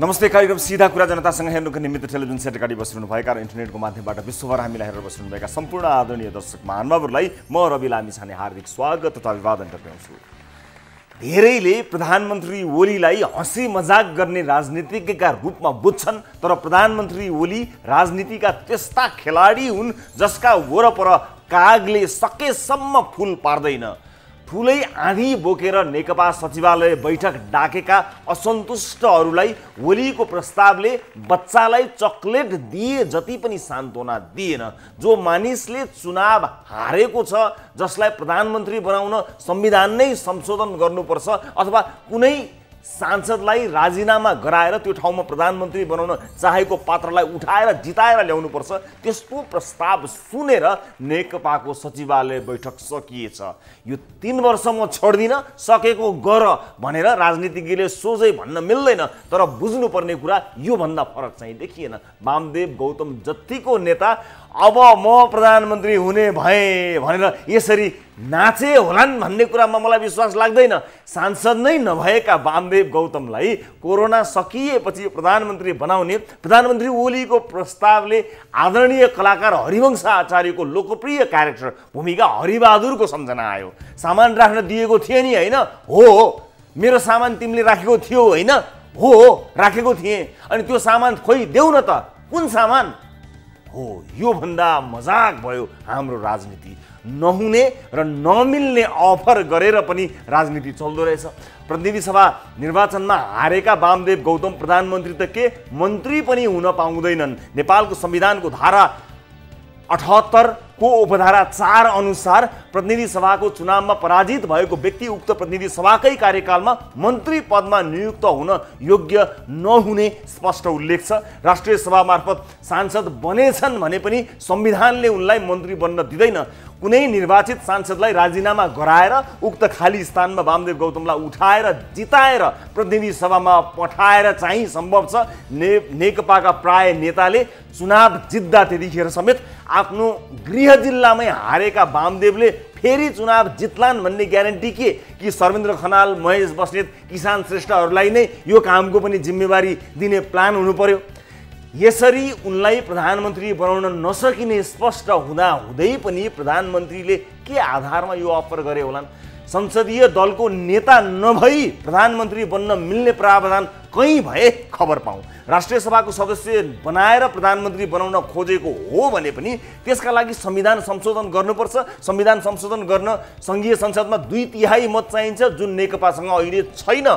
नमस्ते। कार्यक्रम सीधा कुरा जनतासँग हेर्नुको निमित्त टेलिभिजन सेट अगाडि बसिरहनुभएका र इन्टरनेटको माध्यमबाट विश्वभर हामीलाई हेरेर बसिरहनुभएका सम्पूर्ण आदरणीय दर्शक महानुभावहरूलाई म रवि लामिछाने हार्दिक स्वागत तथा अभिवादन गर्दछु। धेरैले प्रधानमन्त्री ओलीलाई हँसी मजाक गर्ने राजनीतिज्ञका रूपमा बुझ्छन्, तर प्रधानमन्त्री ओली राजनीतिका त्यस्ता खेलाडी हुन् जसका वरपर कागले सकेसम्म फुल पार्दैन। ठुलै आँधी बोकेर नेकपा सचिवालय बैठक डाकेका असन्तुष्टहरूलाई ओलीको प्रस्तावले बच्चालाई चकलेट दिए जति पनि सान्त्वना दिएन। जो मानिसले चुनाव हारेको छ, जसलाई प्रधानमन्त्री बनाउन संविधान नै संशोधन गर्नुपर्छ अथवा कुनै सांसदलाई राजीनामा गराएर त्यो ठाउँमा प्रधानमन्त्री बनाउन चाहेको पात्रलाई उठाएर जिताएर ल्याउनुपर्छ, त्यस्तो प्रस्ताव सुनेर नेकपाको सचिवालय बैठक सकिएछ। यो 3 वर्ष म छोड्दिन, सकेको गर भनेर राजनीतिज्ञले सोझै भन्न मिल्दैन, तर बुझ्नुपर्ने कुरा योभन्दा फरक चाहिँ देखिएन। वामदेव गौतम जतिको नेता अब म प्रधानमन्त्री हुने भए भनेर यसरी नाचे होलान् भन्ने कुरामा मलाई विश्वास लाग्दैन। सांसद नै नभएका वामदेव गौतमलाई कोरोना सकिएपछि प्रधानमन्त्री बनाउने प्रधानमन्त्री ओलीको प्रस्तावले आदरणीय कलाकार हरिवंश आचार्यको लोकप्रिय क्यारेक्टर भूमिका हरिबहादुरको सम्झना आयो। सामान राख्न दिएको थिए नि, होइन? हो, मेरो सामान तिमीले राखेको थियो, होइन? हो, राखेको थिएँ। अनि त्यो सामान खोइ देऊ न त, कुन सामान हो? यो भन्दा मजाक भयो हाम्रो राजनीति। नहुने र नमिल्ने अफर गरेर पनि राजनीति चल्दो रहेछ। प्रतिनिधि सभा निर्वाचनमा हारेका वामदेव गौतम प्रधानमन्त्री त के मन्त्री पनि हुन पाउँदैनन्। नेपालको संविधानको धारा 78 को उपधारा 4 अनुसार प्रतिनिधि सभाको चुनावमा पराजित भएको व्यक्ति उक्त प्रतिनिधि सभाकै कार्यकालमा मन्त्री पदमा नियुक्त हुन योग्य नहुने स्पष्ट उल्लेख छ। राष्ट्रिय सभा मार्फत सांसद बनेछन् भने पनि संविधानले उनलाई मन्त्री बन्न दिँदैन। कुनै निर्वाचित सांसदलाई राजीनामा गराएर उक्त खाली स्थानमा वामदेव गौतमलाई उठाएर जिताएर प्रतिनिधि सभामा पठाएर चाहिँ सम्भव छ। नेकपाका प्राय नेताले चुनाव जित्दा त्यतिखेर समेत आफ्नो गृह जिल्लामै हारेका वामदेवले फेरि चुनाव जित्लान् भन्ने ग्यारेन्टी के? कि सर्वेन्द्र खनाल, महेश बस्नेत, किसान श्रेष्ठहरूलाई नै यो कामको पनि जिम्मेवारी दिने प्लान हुनु पर्यो। यसरी उनलाई प्रधानमन्त्री बनाउन नसकिने स्पष्ट हुँदै पनि प्रधानमन्त्रीले के आधारमा यो अफर गरे होलान्? संसदीय दलको नेता नभई प्रधानमन्त्री बन्न मिल्ने प्रावधान कहीँ भए खबर पाऊँ। राष्ट्रिय सभाको सदस्य बनाएर प्रधानमन्त्री बनाउन खोजेको हो भने पनि त्यसका लागि संविधान संशोधन गर्नुपर्छ। संविधान संशोधन गर्न सङ्घीय संसदमा 2/3 मत चाहिन्छ, जुन नेकपासँग अहिले छैन।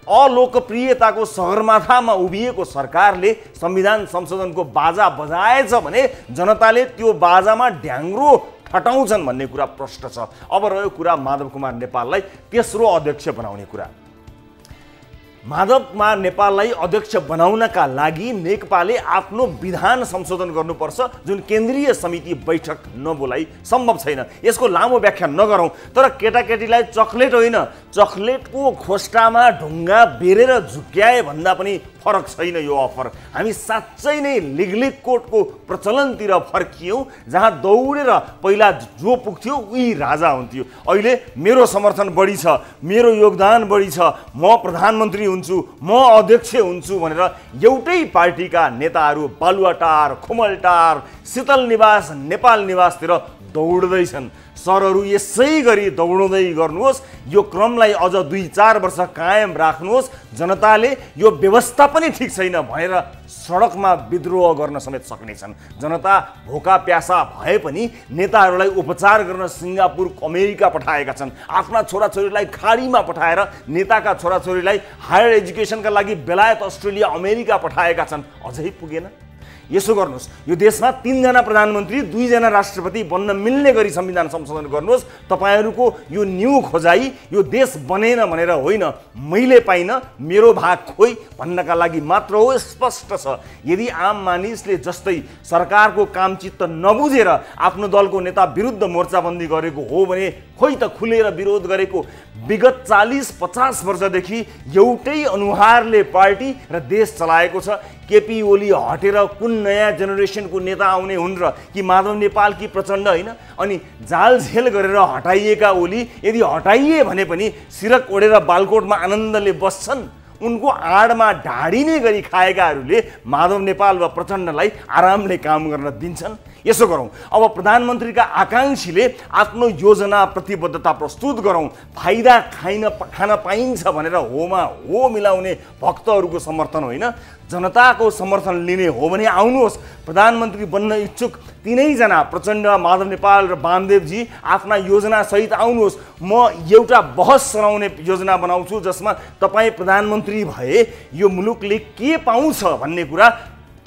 अलोकप्रियताको सगरमाथामा उभिएको सरकारले संविधान संशोधनको बाजा बजाएछ भने जनताले त्यो बाजामा ढ्याङ्ग्रो ठटाउँछन् भन्ने कुरा प्रष्ट छ। अब रह्यो कुरा माधव कुमार नेपाललाई तेस्रो अध्यक्ष बनाउने कुरा। माधव कुमार नेपाललाई अध्यक्ष बनाउनका लागि नेकपाले आफ्नो विधान संशोधन गर्नुपर्छ, जुन केन्द्रीय समिति बैठक नबोलाई सम्भव छैन। यसको लामो व्याख्या नगरौँ, तर केटाकेटीलाई चकलेट होइन, चकलेटको खोस्टामा ढुङ्गा बेरेर झुक्याए भन्दा पनि फरक छैन यो अफर। हामी साँच्चै नै लिगलिग कोर्टको प्रचलनतिर फर्कियौँ, जहाँ दौडेर पहिला जो पुग्थ्यो उही राजा हुन्थ्यो। अहिले मेरो समर्थन बढी छ, मेरो योगदान बढी छ, म प्रधानमन्त्री हुन्छु, म अध्यक्ष हुन्छु भनेर एउटै पार्टीका नेताहरू बालुवाटार, खुमलटार, शीतल निवास, नेपाल निवासतिर दौड्दैछन्। सरहरू यसै गरी दौडाउँदै गर्नुहोस्, यो क्रमलाई अझ 2-4 वर्ष कायम राख्नुहोस्। जनताले यो व्यवस्था पनि ठिक छैन भनेर सडकमा विद्रोह गर्न समेत सक्नेछन्। जनता भोका प्यासा भए पनि नेताहरूलाई उपचार गर्न सिङ्गापुर, अमेरिका पठाएका छन्। आफ्ना छोराछोरीलाई खाडीमा पठाएर नेताका छोराछोरीलाई हायर एजुकेसनका लागि बेलायत, अस्ट्रेलिया, अमेरिका पठाएका छन्। अझै पुगेन। यसो गर्नुहोस्, यो देशमा 3 जना प्रधानमन्त्री, 2 जना राष्ट्रपति बन्न मिल्ने गरी संविधान संशोधन गर्नुहोस्। तपाईहरूको यो न्यू खोजाइ यो देश बनेन भनेर होइन, मैले पाइन मेरो भाग खोइ भन्नका लागि मात्र हो। स्पष्ट छ, यदि आम मानिसले जस्तै सरकारको कामचित्त नबुझेर आफ्नो दलको नेता विरुद्ध मोर्चाबन्दी गरेको हो भने खोइ त खुलेर विरोध गरेको। विगत 40-50 वर्षदेखि एउटै अनुहारले पार्टी र देश चलाएको छ। केपी ओली हटेर कुन नयाँ जेनेरेसनको नेता आउने हुन् र कि माधव नेपाल कि प्रचण्ड होइन? अनि जालझेल गरेर हटाइएका ओली यदि हटाइए भने पनि सिरक ओढेर बालकोटमा आनन्दले बस्छन्? उनको आडमा ढाडिने गरी खाएकाहरूले माधव नेपाल वा प्रचण्डलाई आरामले काम गर्न दिन्छन्। यसो गरौँ, अब प्रधानमन्त्रीका आकाङ्क्षीले आफ्नो योजना प्रतिबद्धता प्रस्तुत गरौँ। फाइदा खान पाइन्छ भनेर होमा हो मिलाउने भक्तहरूको समर्थन होइन, जनताको समर्थन लिने हो भने आउनुहोस्। प्रधानमन्त्री बन्न इच्छुक तीनैजना प्रचण्ड, माधव नेपाल र वामदेवजी आफ्ना योजना सहित आउनुहोस्। म एउटा बहस चलाउने योजना बनाउँछु जसमा तपाईँ प्रधानमन्त्री भए यो मुलुकले के पाउँछ भन्ने कुरा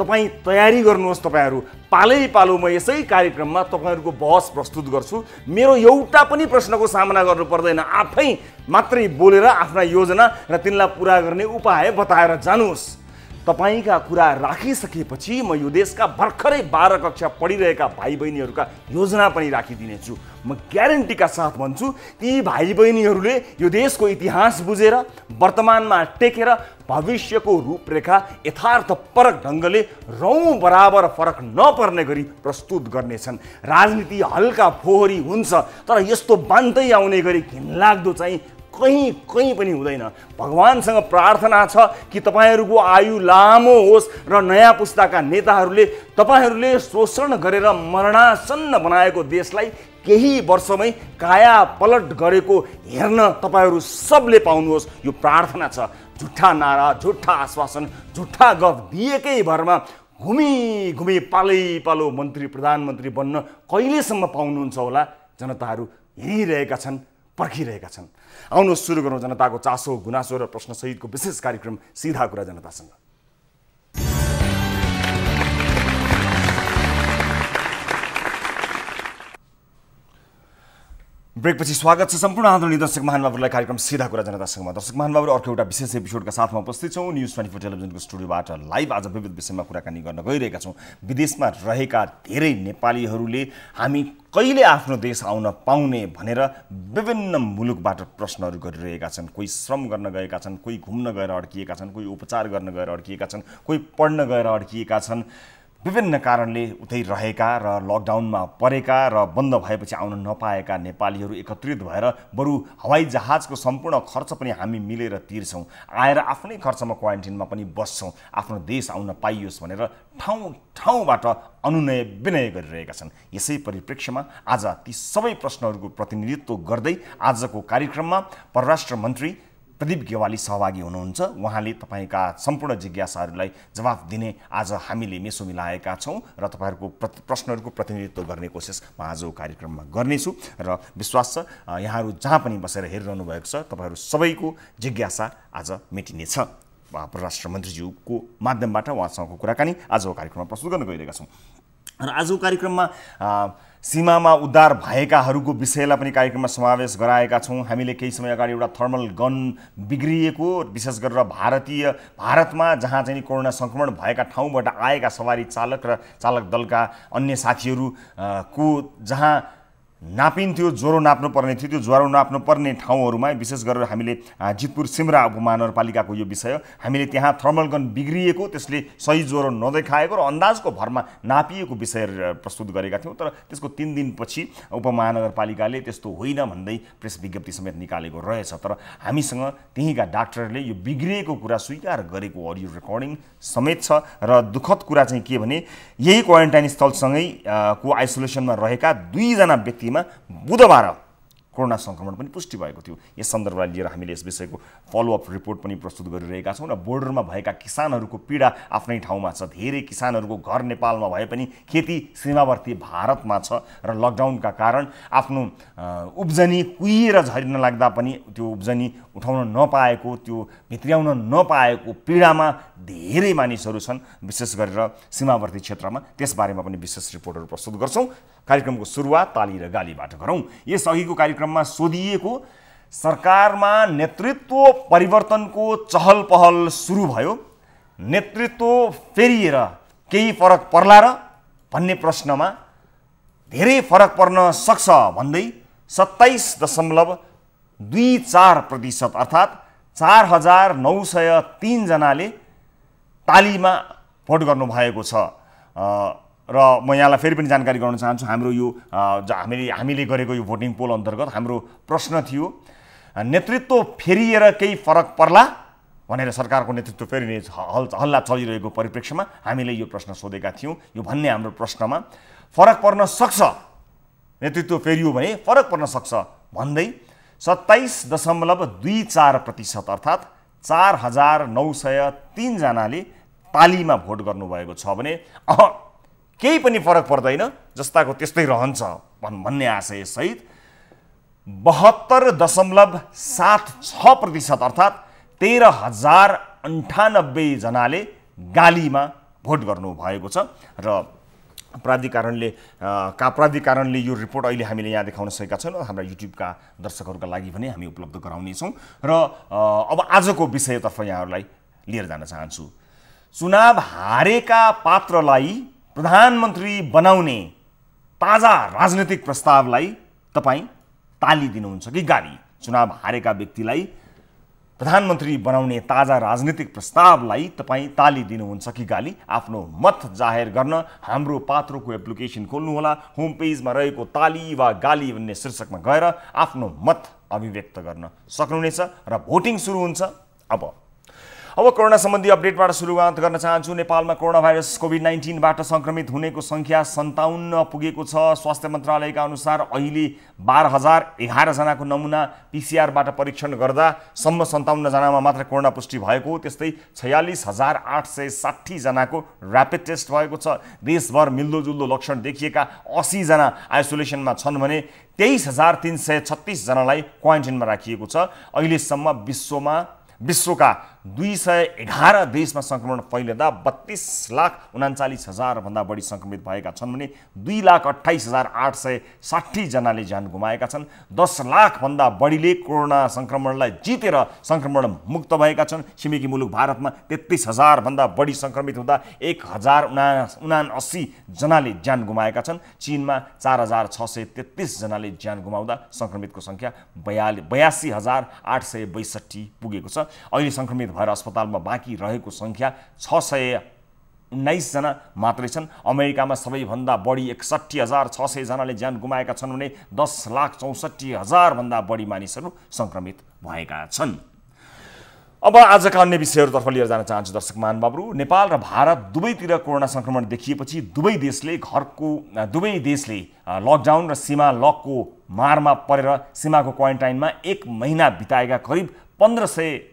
तपाईँ तयारी गर्नुहोस्। तपाईँहरू पालै पालो म यसै कार्यक्रममा तपाईँहरूको बहस प्रस्तुत गर्छु। मेरो एउटा पनि प्रश्नको सामना गर्नु पर्दैन, आफै मात्रै बोलेर आफ्ना योजना र तिनलाई पुरा गर्ने उपाय बताएर जानुहोस्। तपाईका कुरा राखिसकेपछि म यो देशका भर्खरै 12 कक्षा पढिरहेका भाइ बहिनीहरूका योजना पनि राखिदिनेछु। म ग्यारेन्टीका साथ भन्छु, ती भाइ बहिनीहरूले यो देशको इतिहास बुझेर वर्तमानमा टेकेर भविष्यको रूपरेखा यथार्थपरक ढङ्गले रौँ बराबर फरक नपर्ने गरी प्रस्तुत गर्नेछन्। राजनीति हल्का फोहोरी हुन्छ, तर यस्तो बान्तै आउने गरी घिनलाग्दो चाहिँ कहीँ पनि हुँदैन। भगवानसँग प्रार्थना छ कि तपाईँहरूको आयु लामो होस् र नयाँ पुस्ताका नेताहरूले तपाईँहरूले शोषण गरेर मरणासन्न बनाएको देशलाई केही वर्षमै काया पलट गरेको हेर्न तपाईँहरू सबले पाउनुहोस्, यो प्रार्थना छ। झुट्टा नारा, झुट्टा आश्वासन, झुट्टा गफ दिएकै भरमा घुमी पालै पालो मन्त्री प्रधानमन्त्री बन्न कहिलेसम्म पाउनुहुन्छ होला? जनताहरू हेरिरहेका छन्, पर्खिरहेका छन्। आउनुहोस् सुरु गरौँ जनताको चासो, गुनासो र प्रश्नसहितको विशेष कार्यक्रम सीधा कुरा जनतासँग। ब्रेकपछि स्वागत छ सम्पूर्ण आदरणीय दर्शक महानुभावहरूलाई कार्यक्रम सीधा कुरा जनतासँगमा। दर्शक महानुभावहरू, अर्को एउटा विशेष एपिसोडका साथमा उपस्थित छौँ। न्युज 24 टेलिभिजनको स्टुडियोबाट लाइभ आज विविध विषयमा कुराकानी गर्न गइरहेका छौँ। विदेशमा रहेका धेरै नेपालीहरूले हामी कहिले आफ्नो देश आउन पाउने भनेर विभिन्न मुलुकबाट प्रश्नहरू गरिरहेका छन्। कोही श्रम गर्न गएका छन्, कोही घुम्न गएर अड्किएका छन्, कोही उपचार गर्न गएर अड्किएका छन्, कोही पढ्न गएर अड्किएका छन्। विभिन्न कारणले उतै रहेका र लकडाउनमा परेका र बन्द भएपछि आउन नपाएका नेपालीहरू एकत्रित भएर बरु हवाई जहाजको सम्पूर्ण खर्च पनि हामी मिलेर तिर्छौँ, आएर आफ्नै खर्चमा क्वारेन्टिनमा पनि बस्छौँ, आफ्नो देश आउन पाइयोस् भनेर ठाउँबाट अनुनय विनय गरिरहेका छन्। यसै परिप्रेक्ष्यमा आज ती सबै प्रश्नहरूको प्रतिनिधित्व गर्दै आजको कार्यक्रममा परराष्ट्र मन्त्री प्रदीप गेवाली सहभागी हुनुहुन्छ। उहाँले तपाईँका सम्पूर्ण जिज्ञासाहरूलाई जवाफ दिने आज हामीले मेसो मिलाएका छौँ र तपाईँहरूको प्रश्नहरूको प्रतिनिधित्व गर्ने कोसिस म आजको कार्यक्रममा गर्नेछु र विश्वास छ यहाँहरू जहाँ पनि बसेर हेरिरहनु भएको छ तपाईँहरू सबैको जिज्ञासा आज मेटिनेछ। परराष्ट्र मन्त्रीज्यूको माध्यमबाट उहाँसँगको कुराकानी आजको कार्यक्रममा प्रस्तुत गर्न गइरहेका छौँ र आजको कार्यक्रममा सीमामा उद्धार भएकाहरूको विषयलाई पनि कार्यक्रममा समावेश गराएका छौँ। हामीले केही समय अगाडि एउटा थर्मल गन बिग्रिएको, विशेष गरेर भारतमा जहाँ चाहिँ कोरोना सङ्क्रमण भएका ठाउँबाट आएका सवारी चालक र चालक दलका अन्य साथीहरूको जहाँ नापिन्थ्यो, ज्वरो नाप्नु पर्ने थियो, त्यो ज्वरो नाप्नु पर्ने ठाउँहरूमा विशेष गरेर हामीले जितपुर सिमरा उपमहानगरपालिकाको यो विषय, हामीले त्यहाँ थर्मल गन बिग्रिएको, त्यसले सही ज्वरो नदेखाएको र अन्दाजको भरमा नापिएको विषय प्रस्तुत गरेका थियौँ। तर त्यसको 3 दिनपछि उपमहानगरपालिकाले त्यस्तो होइन भन्दै प्रेस विज्ञप्ति समेत निकालेको रहेछ। तर हामीसँग त्यहीँका डाक्टरले यो बिग्रिएको कुरा स्वीकार गरेको अडियो रेकर्डिङ समेत छ र दुःखद कुरा चाहिँ के भने यही क्वारेन्टाइन स्थलसँगै को आइसोलेसनमा रहेका 2 जना व्यक्ति बुधबार कोरोना सङ्क्रमण पनि पुष्टि भएको थियो। यस सन्दर्भलाई लिएर हामीले यस विषयको फलोअप रिपोर्ट पनि प्रस्तुत गरिरहेका छौँ र बोर्डरमा भएका किसानहरूको पीडा आफ्नै ठाउँमा छ। धेरै किसानहरूको घर नेपालमा भए पनि खेती सीमावर्ती भारतमा छ र लकडाउनका कारण आफ्नो उब्जनी कुहिएर झरिन लाग्दा पनि त्यो उब्जनी उठाउन नपाएको, त्यो भित्र्याउन नपाएको पीडामा धेरै मानिसहरू छन्, विशेष गरेर सीमावर्ती क्षेत्रमा। त्यसबारेमा पनि विशेष रिपोर्टहरू प्रस्तुत गर्छौँ। कार्यक्रमको सुरुवात ताली र गालीबाट गरौँ। यस अघिको कार्यक्रममा सोधिएको सरकारमा नेतृत्व परिवर्तनको चहल पहल सुरु भयो, नेतृत्व फेरिएर केही फरक पर्ला र भन्ने प्रश्नमा धेरै फरक पर्न सक्छ भन्दै 27.24% अर्थात् 4903 जनाले तालीमा भोट गर्नुभएको छ। र म यहाँलाई फेरि पनि जानकारी गराउन चाहन्छु, हाम्रो यो हामीले गरेको यो भोटिङ पोल अन्तर्गत हाम्रो प्रश्न थियो नेतृत्व फेरिएर केही फरक पर्ला भनेर सरकारको नेतृत्व फेरि नै हल्ला चलिरहेको परिप्रेक्ष्यमा हामीले यो प्रश्न सोधेका थियौँ। यो भन्ने हाम्रो प्रश्नमा फरक पर्न सक्छ, नेतृत्व फेरियो भने फरक पर्न सक्छ भन्दै 27.24% अर्थात् 4,903 जनाले तालीमा भोट गर्नुभएको छ भने केही पनि फरक पर्दैन, जस्ताको त्यस्तै रहन्छ भन्ने आशयसहित 72.76% अर्थात् 13,098 जनाले गालीमा भोट गर्नुभएको छ। र प्राधिकरणले यो रिपोर्ट अहिले हामीले यहाँ देखाउन सकेका छैनौँ, हाम्रा युट्युबका दर्शकहरूका लागि पनि हामी उपलब्ध गराउनेछौँ। र अब आजको विषयतर्फ यहाँहरूलाई लिएर जान चाहन्छु। चुनाव हारेका पात्रलाई प्रधानमन्त्री बनाउने ताजा राजनीतिक प्रस्तावलाई तपाईँ ताली दिनुहुन्छ कि गाली? चुनाव हारेका व्यक्तिलाई प्रधानमन्त्री बनाउने ताजा राजनीतिक प्रस्तावलाई तपाईँ ताली दिनुहुन्छ कि गाली? आफ्नो मत जाहेर गर्न हाम्रो पात्रोको एप्लिकेसन खोल्नुहोला। होम पेजमा रहेको ताली वा गाली भन्ने शीर्षकमा गएर आफ्नो मत अभिव्यक्त गर्न सक्नुहुनेछ र भोटिङ सुरु हुन्छ। अब कोरोना सम्बन्धी अपडेटबाट सुरुवात गर्न चाहन्छु। नेपालमा कोरोना भाइरस कोभिड-19बाट संक्रमित हुनेको संख्या 57 पुगेको छ। स्वास्थ्य मन्त्रालयका अनुसार अहिले 12,011 जनाको नमुना पिसिआरबाट परीक्षण गर्दा सम्म 57 जनामा मात्र कोरोना पुष्टि भएको, त्यस्तै 46,860 जनाको ऱ्यापिड टेस्ट भएको छ। देशभर मिल्दोजुल्दो लक्षण देखिएका 80 जना आइसोलेसनमा छन् भने 23,336 जनालाई क्वारेन्टाइनमा राखिएको छ। अहिलेसम्म विश्वका 211 देशमा संक्रमण फैलिँदा 32,39,000 भन्दा बढी संक्रमित भएका छन् भने 2,28,860 जनाले ज्यान गुमाएका छन्। 10 लाख भन्दा बढीले कोरोना संक्रमणलाई जितेर संक्रमण मुक्त भएका छन्। छिमेकी मुलुक भारतमा 33,000 भन्दा बढी संक्रमित हुँदा 1,079 जनाले ज्यान गुमाएका छन्। चीनमा 4,633 जनाले ज्यान गुमाउँदा संक्रमितको संख्या 82,862 पुगेको छ। अहिले संक्रमित भएर अस्पतालमा बाँकी रहेको संख्या 619 जना मात्रै छन्। अमेरिकामा सबैभन्दा बढी 61,600 जनाले ज्यान गुमाएका छन् भने 10,64,000 भन्दा बढी मानिसहरू संक्रमित भएका छन्। अब आजका अन्य विषयहरूतर्फ लिएर जान चाहन्छु दर्शक महानुभावहरू। नेपाल र भारत दुवैतिर कोरोना संक्रमण देखिएपछि दुवै देशले लकडाउन र सीमा लकको मारमा परेर सीमाको क्वारेन्टाइनमा 1 महिना बिताएका करिब 1,500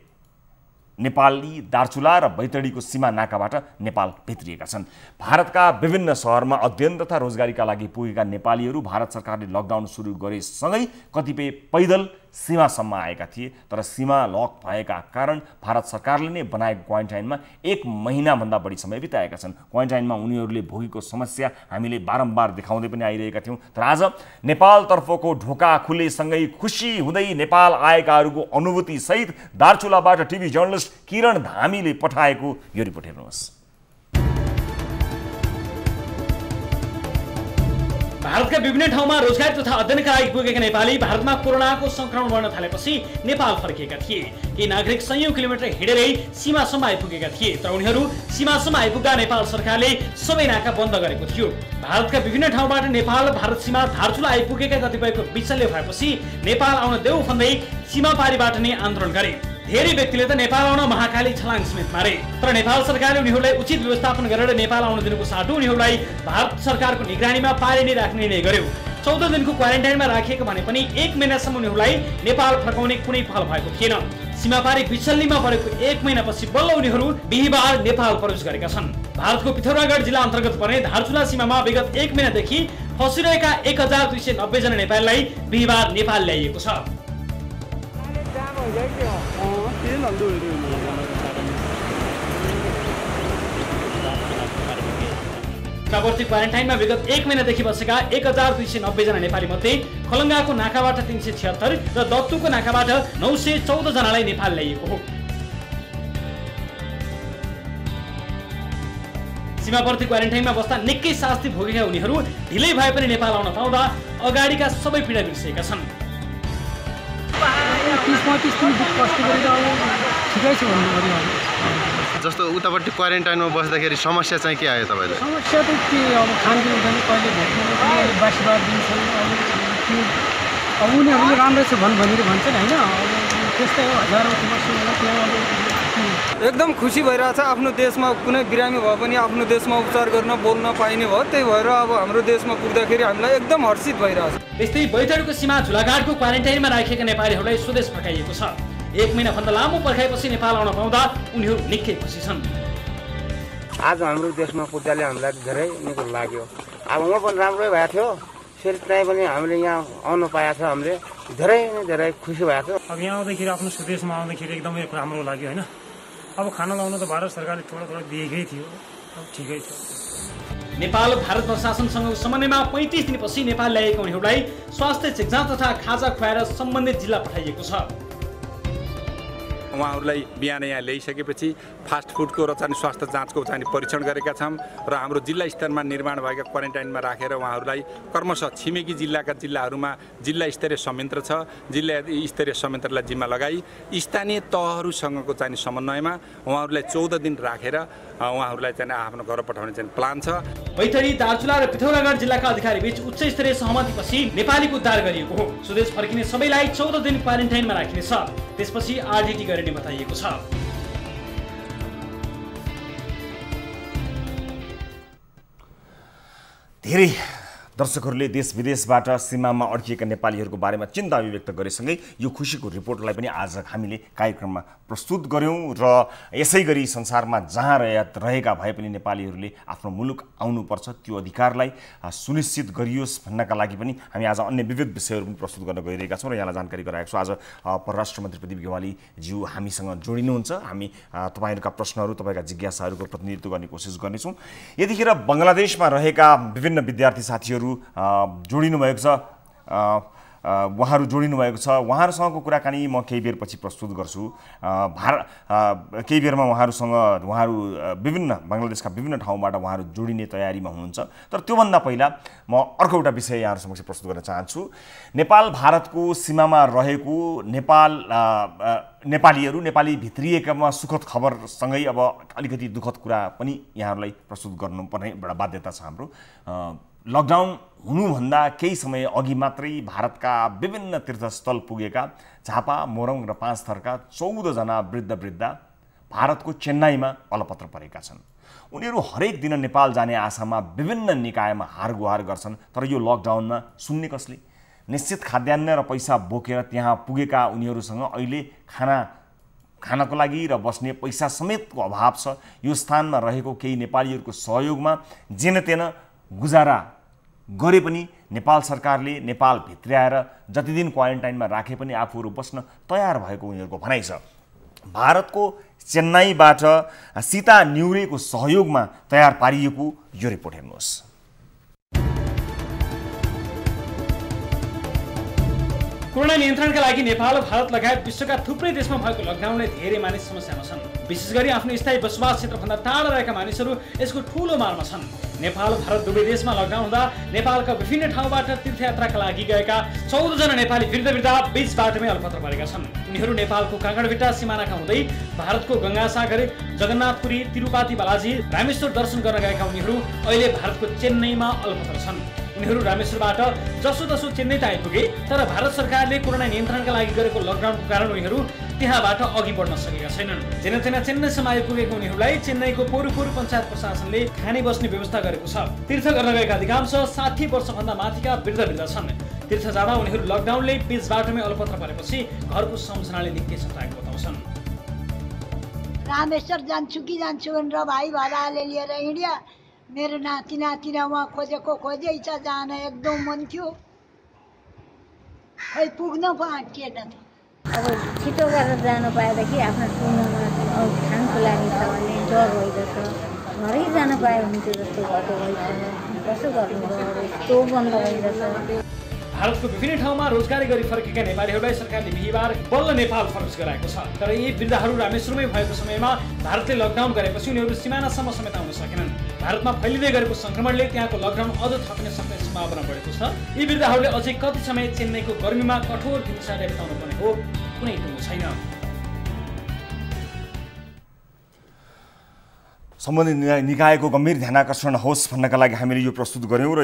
नेपाली दार्चुला र बैतडीको सीमा नाकाबाट नेपाल भित्रिएका छन्। भारतका विभिन्न शहरमा अध्ययन तथा रोजगारीका लागि पुगेका नेपालीहरू भारत सरकारले लकडाउन सुरु गरेसँगै कतिपय पैदल सीमासम्म आएका थिए, तर सीमा लक भएका कारण भारत सरकारले नै बनाएको क्वारेन्टाइनमा 1 महिनाभन्दा बढी समय बिताएका छन्। क्वारेन्टाइनमा उनीहरूले भोगेको समस्या हामीले बारम्बार देखाउँदै पनि आइरहेका थियौँ। तर आज नेपालतर्फको ढोका खुलेसँगै खुसी हुँदै नेपाल आएकाहरूको अनुभूति सहित दार्चुलाबाट टिभी जर्नलिस्ट किरण धामीले पठाएको यो रिपोर्ट हेर्नुहोस्। भारतका विभिन्न ठाउँमा रोजगार तथा अध्ययनका लागि पुगेका नेपाली भारतमा कोरोनाको संक्रमण बढ्न थालेपछि नेपाल फर्किएका थिए। केही नागरिक सयौं किलोमिटर हिँडेरै सीमासम्म आइपुगेका थिए, तर उनीहरू सीमासम्म आइपुग्दा नेपाल सरकारले सबै नाका बन्द गरेको थियो। भारतका विभिन्न ठाउँबाट नेपाल भारत सीमा धारचुला आइपुगेका कतिपयको विचल्य भएपछि नेपाल आउन देऊ भन्दै सीमापारीबाट नै आन्दोलन गरे। धेरै व्यक्तिले त नेपाल आउन महाकाली छलाङ समेत मारे, तर नेपाल सरकारले उनीहरूलाई उचित व्यवस्थापन गरेर नेपाल आउन दिनुको साटो उनीहरूलाई भारत सरकारको निगरानीमा पारी नै राख्ने निर्णय गर्यो। 14 दिनको क्वारेन्टाइनमा राखिएको भने पनि 1 महिनासम्म उनीहरूलाई नेपाल फर्काउने कुनै पहल भएको थिएन। सीमापारी विचल्लीमा परेको 1 महिनापछि बल्ल उनीहरू बिहीबार नेपाल प्रवेश गरेका छन्। भारतको पिथौरागढ जिल्ला अन्तर्गत पर्ने धारचुला सीमामा विगत 1 महिनादेखि फसिरहेका 1,290 जना नेपालीलाई बिहीबार नेपाल ल्याइएको छ। सीमावर्ती क्वारेन्टाइनमा विगत 1 महिनादेखि बसेका 1,290 जना नेपाली मध्ये खलङ्गाको नाकाबाट 376 र दत्तुको नाकाबाट 914 जनालाई नेपाल ल्याइएको हो। सीमावर्ती क्वारेन्टाइनमा बस्दा निकै शास्ति भोगेका उनीहरू ढिलै भए पनि नेपाल आउन पाउँदा अगाडिका सबै पीडा बिर्सेका छन्। 30-35 दिन कष्ट गरेर ठिकै छ भन्नु। जस्तो उतापट्टि क्वारेन्टाइनमा बस्दाखेरि समस्या चाहिँ के आयो तपाईँलाई? समस्या त के अब खानपिन पनि कहिले भेट्नु बासीबार दिन्छन्, अब उनीहरूले राम्रो छ भनेर भन्छन् होइन। अब त्यस्तै हो, हजारौँ समस्या त्यहाँ अब एकदम खुसी भइरहेछ। आफ्नो देशमा कुनै बिरामी भए पनि आफ्नो देशमा उपचार गर्न बोल्न पाइने भयो, त्यही भएर अब हाम्रो देशमा पुग्दाखेरि हामीलाई एकदम हर्षित भइरहेछ। त्यस्तै बैतडीको सीमा झुलाघाटको क्वारेन्टाइनमा राखिएका नेपालीहरूलाई स्वदेश फर्काइएको छ। 1 महिनाभन्दा लामो पर्खाएपछि नेपाल आउन पाउँदा उनीहरू निकै खुसी छन्। आज हाम्रो देशमा पुग्दाले हामीलाई धेरै निको लाग्यो। अब म पनि राम्रै भएको थियो, फेरि त्यहीँ पनि हामीले यहाँ आउनु पाएको छ, हामीले धेरै नै धेरै खुसी भएको छ। अब यहाँ आउँदाखेरि आफ्नो स्वदेशमा आउँदाखेरि एकदमै राम्रो लाग्यो होइन। अब खाना लाउन त भारत सरकारले थोडा दिएकै थियो, अब ठिकै छ। नेपाल भारत प्रशासनसँगको समन्वयमा 35 दिनपछि नेपाल ल्याएका उनीहरूलाई स्वास्थ्य चेकजाँच तथा खाजा खुवाएर सम्बन्धित जिल्ला पठाइएको छ। उहाँहरूलाई बिहान यहाँ ल्याइसकेपछि फास्ट फुडको र चाहिँ स्वास्थ्य जाँचको चाहिँ परीक्षण गरेका छौँ र हाम्रो जिल्ला स्तरमा निर्माण भएका क्वारेन्टाइनमा राखेर उहाँहरूलाई क्रमशः छिमेकी जिल्लाहरूमा जिल्ला स्तरीय संयन्त्र छ, जिल्ला स्तरीय संयन्त्रलाई जिम्मा लगाई स्थानीय तहहरूसँगको चाहिँ समन्वयमा उहाँहरूलाई 14 दिन राखेर उहाँहरूलाई चाहिँ आफ्नो घर पठाउने चाहिँ प्लान छ। बैतडी, दार्चुला र पिथौरागढ जिल्लाका अधिकारी बीच उच्च स्तरीय सहमतिपछि नेपालीको उद्धार गरिएको हो। स्वदेश फर्किने सबैलाई 14 दिन क्वारेन्टाइनमा राखिनेछ, त्यसपछि आरडिटी गरिने बताइएको छ। धेरै दर्शकहरूले देश विदेशबाट सीमामा अड्किएका नेपालीहरूको बारेमा चिन्ता अभिव्यक्त गरेसँगै यो खुसीको रिपोर्टलाई पनि आज हामीले कार्यक्रममा प्रस्तुत गऱ्यौँ र यसै गरी संसारमा जहाँ रहेका भए पनि नेपालीहरूले आफ्नो मुलुक आउनुपर्छ, त्यो अधिकारलाई सुनिश्चित गरियोस् भन्नका लागि पनि हामी आज अन्य विविध विषयहरू पनि प्रस्तुत गर्न गइरहेका छौँ र यहाँलाई जानकारी गराएको छु। आज परराष्ट्र मन्त्री प्रदीप गेवालीज्यू हामीसँग जोडिनुहुन्छ। हामी तपाईँहरूका प्रश्नहरू, तपाईँका जिज्ञासाहरूको प्रतिनिधित्व गर्ने कोसिस गर्नेछौँ। यतिखेर बङ्गलादेशमा रहेका विभिन्न विद्यार्थी साथीहरू जोडिनु भएको छ, उहाँहरू जोडिनु भएको छ। उहाँहरूसँगको कुराकानी म केही बेरपछि प्रस्तुत गर्छु। केही बेरमा उहाँहरू विभिन्न बङ्गलादेशका विभिन्न ठाउँबाट उहाँहरू जोडिने तयारीमा हुनुहुन्छ। तर त्योभन्दा पहिला म अर्को एउटा विषय यहाँहरू समक्ष प्रस्तुत गर्न चाहन्छु। नेपाल भारतको सीमामा रहेको नेपालीहरू, नेपाली भित्रिएकामा सुखद खबरसँगै अब अलिकति दुःखद कुरा पनि यहाँहरूलाई प्रस्तुत गर्नुपर्ने एउटा बाध्यता छ हाम्रो। लकडाउन हुनुभन्दा केही समय अघि मात्रै भारतका विभिन्न तीर्थस्थल पुगेका झापा, मोरङ र पाँचथरका 14 जना वृद्धा भारतको चेन्नईमा अलपत्र परेका छन्। उनीहरू हरेक दिन नेपाल जाने आशामा विभिन्न निकायमा हारगुहार गर्छन्, तर यो लकडाउनमा सुन्ने कसले? निश्चित खाद्यान्न र पैसा बोकेर त्यहाँ पुगेका उनीहरूसँग अहिले खानको लागि र बस्ने पैसा समेतको अभाव छ। यो स्थानमा रहेको केही नेपालीहरूको सहयोगमा जेनतेन गुजारा गरे पनि नेपाल सरकारले नेपाल भित्र्याएर जति दिन क्वारेन्टाइनमा राखे पनि आफूहरू बस्न तयार भएको उनीहरूको भनाइ छ। भारतको चेन्नईबाट सीता न्युरेको सहयोगमा तयार पारिएको यो रिपोर्ट हेर्नुहोस्। कोरोना नियन्त्रणका लागि नेपाल, भारत लगायत विश्वका थुप्रै देशमा भएको लकडाउनले धेरै मानिस समस्यामा छन्। विशेष गरी आफ्नो स्थायी बसोबास क्षेत्रभन्दा टाढा रहेका मानिसहरू यसको ठूलो मारमा छन्। नेपाल, भारत दुवै देशमा लकडाउन हुँदा नेपालका विभिन्न ठाउँबाट तीर्थयात्राका लागि गएका 14 जना नेपाली वृद्धा बीच बाटोमै अलपत्र परेका छन्। उनीहरू नेपालको काँगडभिट्टा सिमानाका हुँदै भारतको गङ्गासागर, जगन्नाथपुरी, तिरुपति बालाजी, रामेश्वर दर्शन गर्न गएका उनीहरू अहिले भारतको चेन्नईमा अलपत्र छन्। उनीहरू रामेश्वरबाट जसोतसो चेन्नई त आइपुगे, तर भारत सरकारले कोरोना नियन्त्रणका लागि गरेको लकडाउनको कारण उनीहरू त्यहाँबाट अघि बढ्न सकेका छैनन्। जेनतेन चेन्नईसम्म आइपुगेको उनीहरूलाई चेन्नईको पोरुपोरु पञ्चायत प्रशासनले खाने बस्ने व्यवस्था गरेको छ। तीर्थ गर्न गएका अधिकांश 60 वर्षभन्दा माथिका वृद्ध छन्। तीर्थ जाँदा उनीहरू लकडाउनले बीच बाटोमै अलपत्र परेपछि घरको सम्झनाले निकै सताएको बताउँछन्। रामेश्वर जान्छु भनेर भाइ भाडाले लिएर हिँड्या। मेरो नातिना उहाँ खोजे इच्छा जान एकदम मन थियो, खै पुग्न पो आँटिएन। अब छिटो गरेर जानु पाएदेखि आफ्नो टुङ्गोमा खानको लागि छ भने डर भइरहेछ, घरै जान पाए हुन्थ्यो जस्तो भएको भइरहेछ। कसो गर्नु यस्तो बन्द भइरहेछ। भारतको विभिन्न ठाउँमा रोजगारी गरी फर्केका नेपालीहरूलाई सरकारले बिहिबार बल्ल नेपाल फर्कस गराएको छ। तर यी वृद्धहरू रामेश्वरमै भएको समयमा भारतले लकडाउन गरेपछि उनीहरू सिमानासम्म समेत आउन सकेनन्। भारतमा फैलिँदै गरेको संक्रमणले त्यहाँको लकडाउन अझ थप्ने सक्ने सम्भावना बढेको छ। यी वृद्धहरूले अझै कति समय चेन्नईको गर्मीमा कठोर दिनचर्या बिताउनु पर्ने हो, कुनै टुङ्गो छैन। सम्बन्धित निकायको गम्भीर ध्यानाकर्षण होस् भन्नका लागि हामीले यो प्रस्तुत गऱ्यौँ र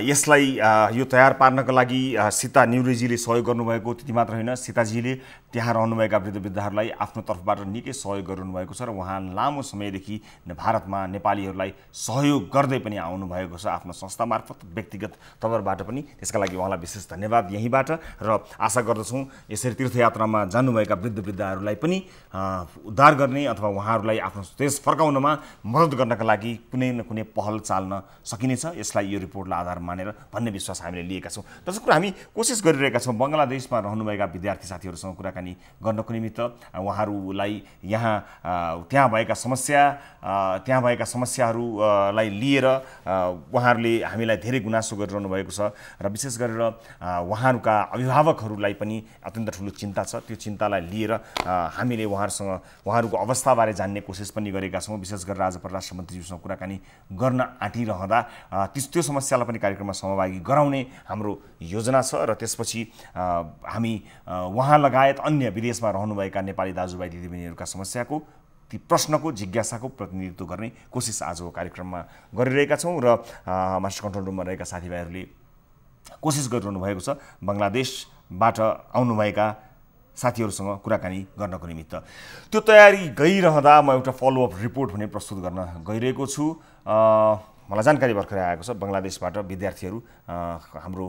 यसलाई यो तयार पार्नका लागि सीता न्युरेजीले सहयोग गर्नुभएको त्यति मात्र होइन, सीताजीले त्यहाँ रहनुभएका वृद्धहरूलाई आफ्नो तर्फबाट निकै सहयोग गर्नुभएको छ र उहाँ लामो समयदेखि भारतमा नेपालीहरूलाई सहयोग गर्दै पनि आउनुभएको छ आफ्नो संस्था मार्फत, व्यक्तिगत तवरबाट पनि। त्यसका लागि उहाँलाई विशेष धन्यवाद यहीँबाट, र आशा गर्दछौँ यसरी तीर्थयात्रामा जानुभएका वृद्धहरूलाई पनि उद्धार गर्ने अथवा उहाँहरूलाई आफ्नो देश फर्काउनमा मद्दत गर्नका लागि कुनै न कुनै पहल चाल्न सकिनेछ, यसलाई यो रिपोर्टलाई आधार मानेर भन्ने विश्वास हामीले लिएका छौँ। दर्शकहरू, हामी कोसिस गरिरहेका छौँ बङ्गलादेशमा रहनुभएका विद्यार्थी साथीहरूसँग कुराकानी गर्नको निमित्त, उहाँहरूलाई त्यहाँ भएका समस्याहरूलाई लिएर उहाँहरूले हामीलाई धेरै गुनासो गरिरहनु भएको छ र विशेष गरेर उहाँहरूका अभिभावकहरूलाई पनि अत्यन्त ठुलो चिन्ता छ। त्यो चिन्तालाई लिएर हामीले उहाँहरूको अवस्थाबारे जान्ने कोसिस पनि गरेका छौँ। विशेष गरेर आज परराष्ट्र मन्त्रीज्यूसँग कुराकानी गर्न आँटिरहँदा त्यो समस्यालाई पनि कार्यक्रममा सहभागी गराउने हाम्रो योजना छ र त्यसपछि हामी उहाँ लगायत अन्य विदेशमा रहनुभएका नेपाली दाजुभाइ दिदीबहिनीहरूका समस्याको, ती प्रश्नको, जिज्ञासाको प्रतिनिधित्व गर्ने कोसिस आजको कार्यक्रममा गरिरहेका छौँ र मास्टर कन्ट्रोल रुममा रहेका साथीभाइहरूले कोसिस गरिरहनु भएको छ बङ्गलादेशबाट आउनुभएका साथीहरूसँग कुराकानी गर्नको निमित्त। त्यो तयारी गइरहँदा म एउटा फलोअप रिपोर्ट भने प्रस्तुत गर्न गइरहेको छु। मलाई जानकारी भर्खरै आएको छ बङ्गलादेशबाट विद्यार्थीहरू हाम्रो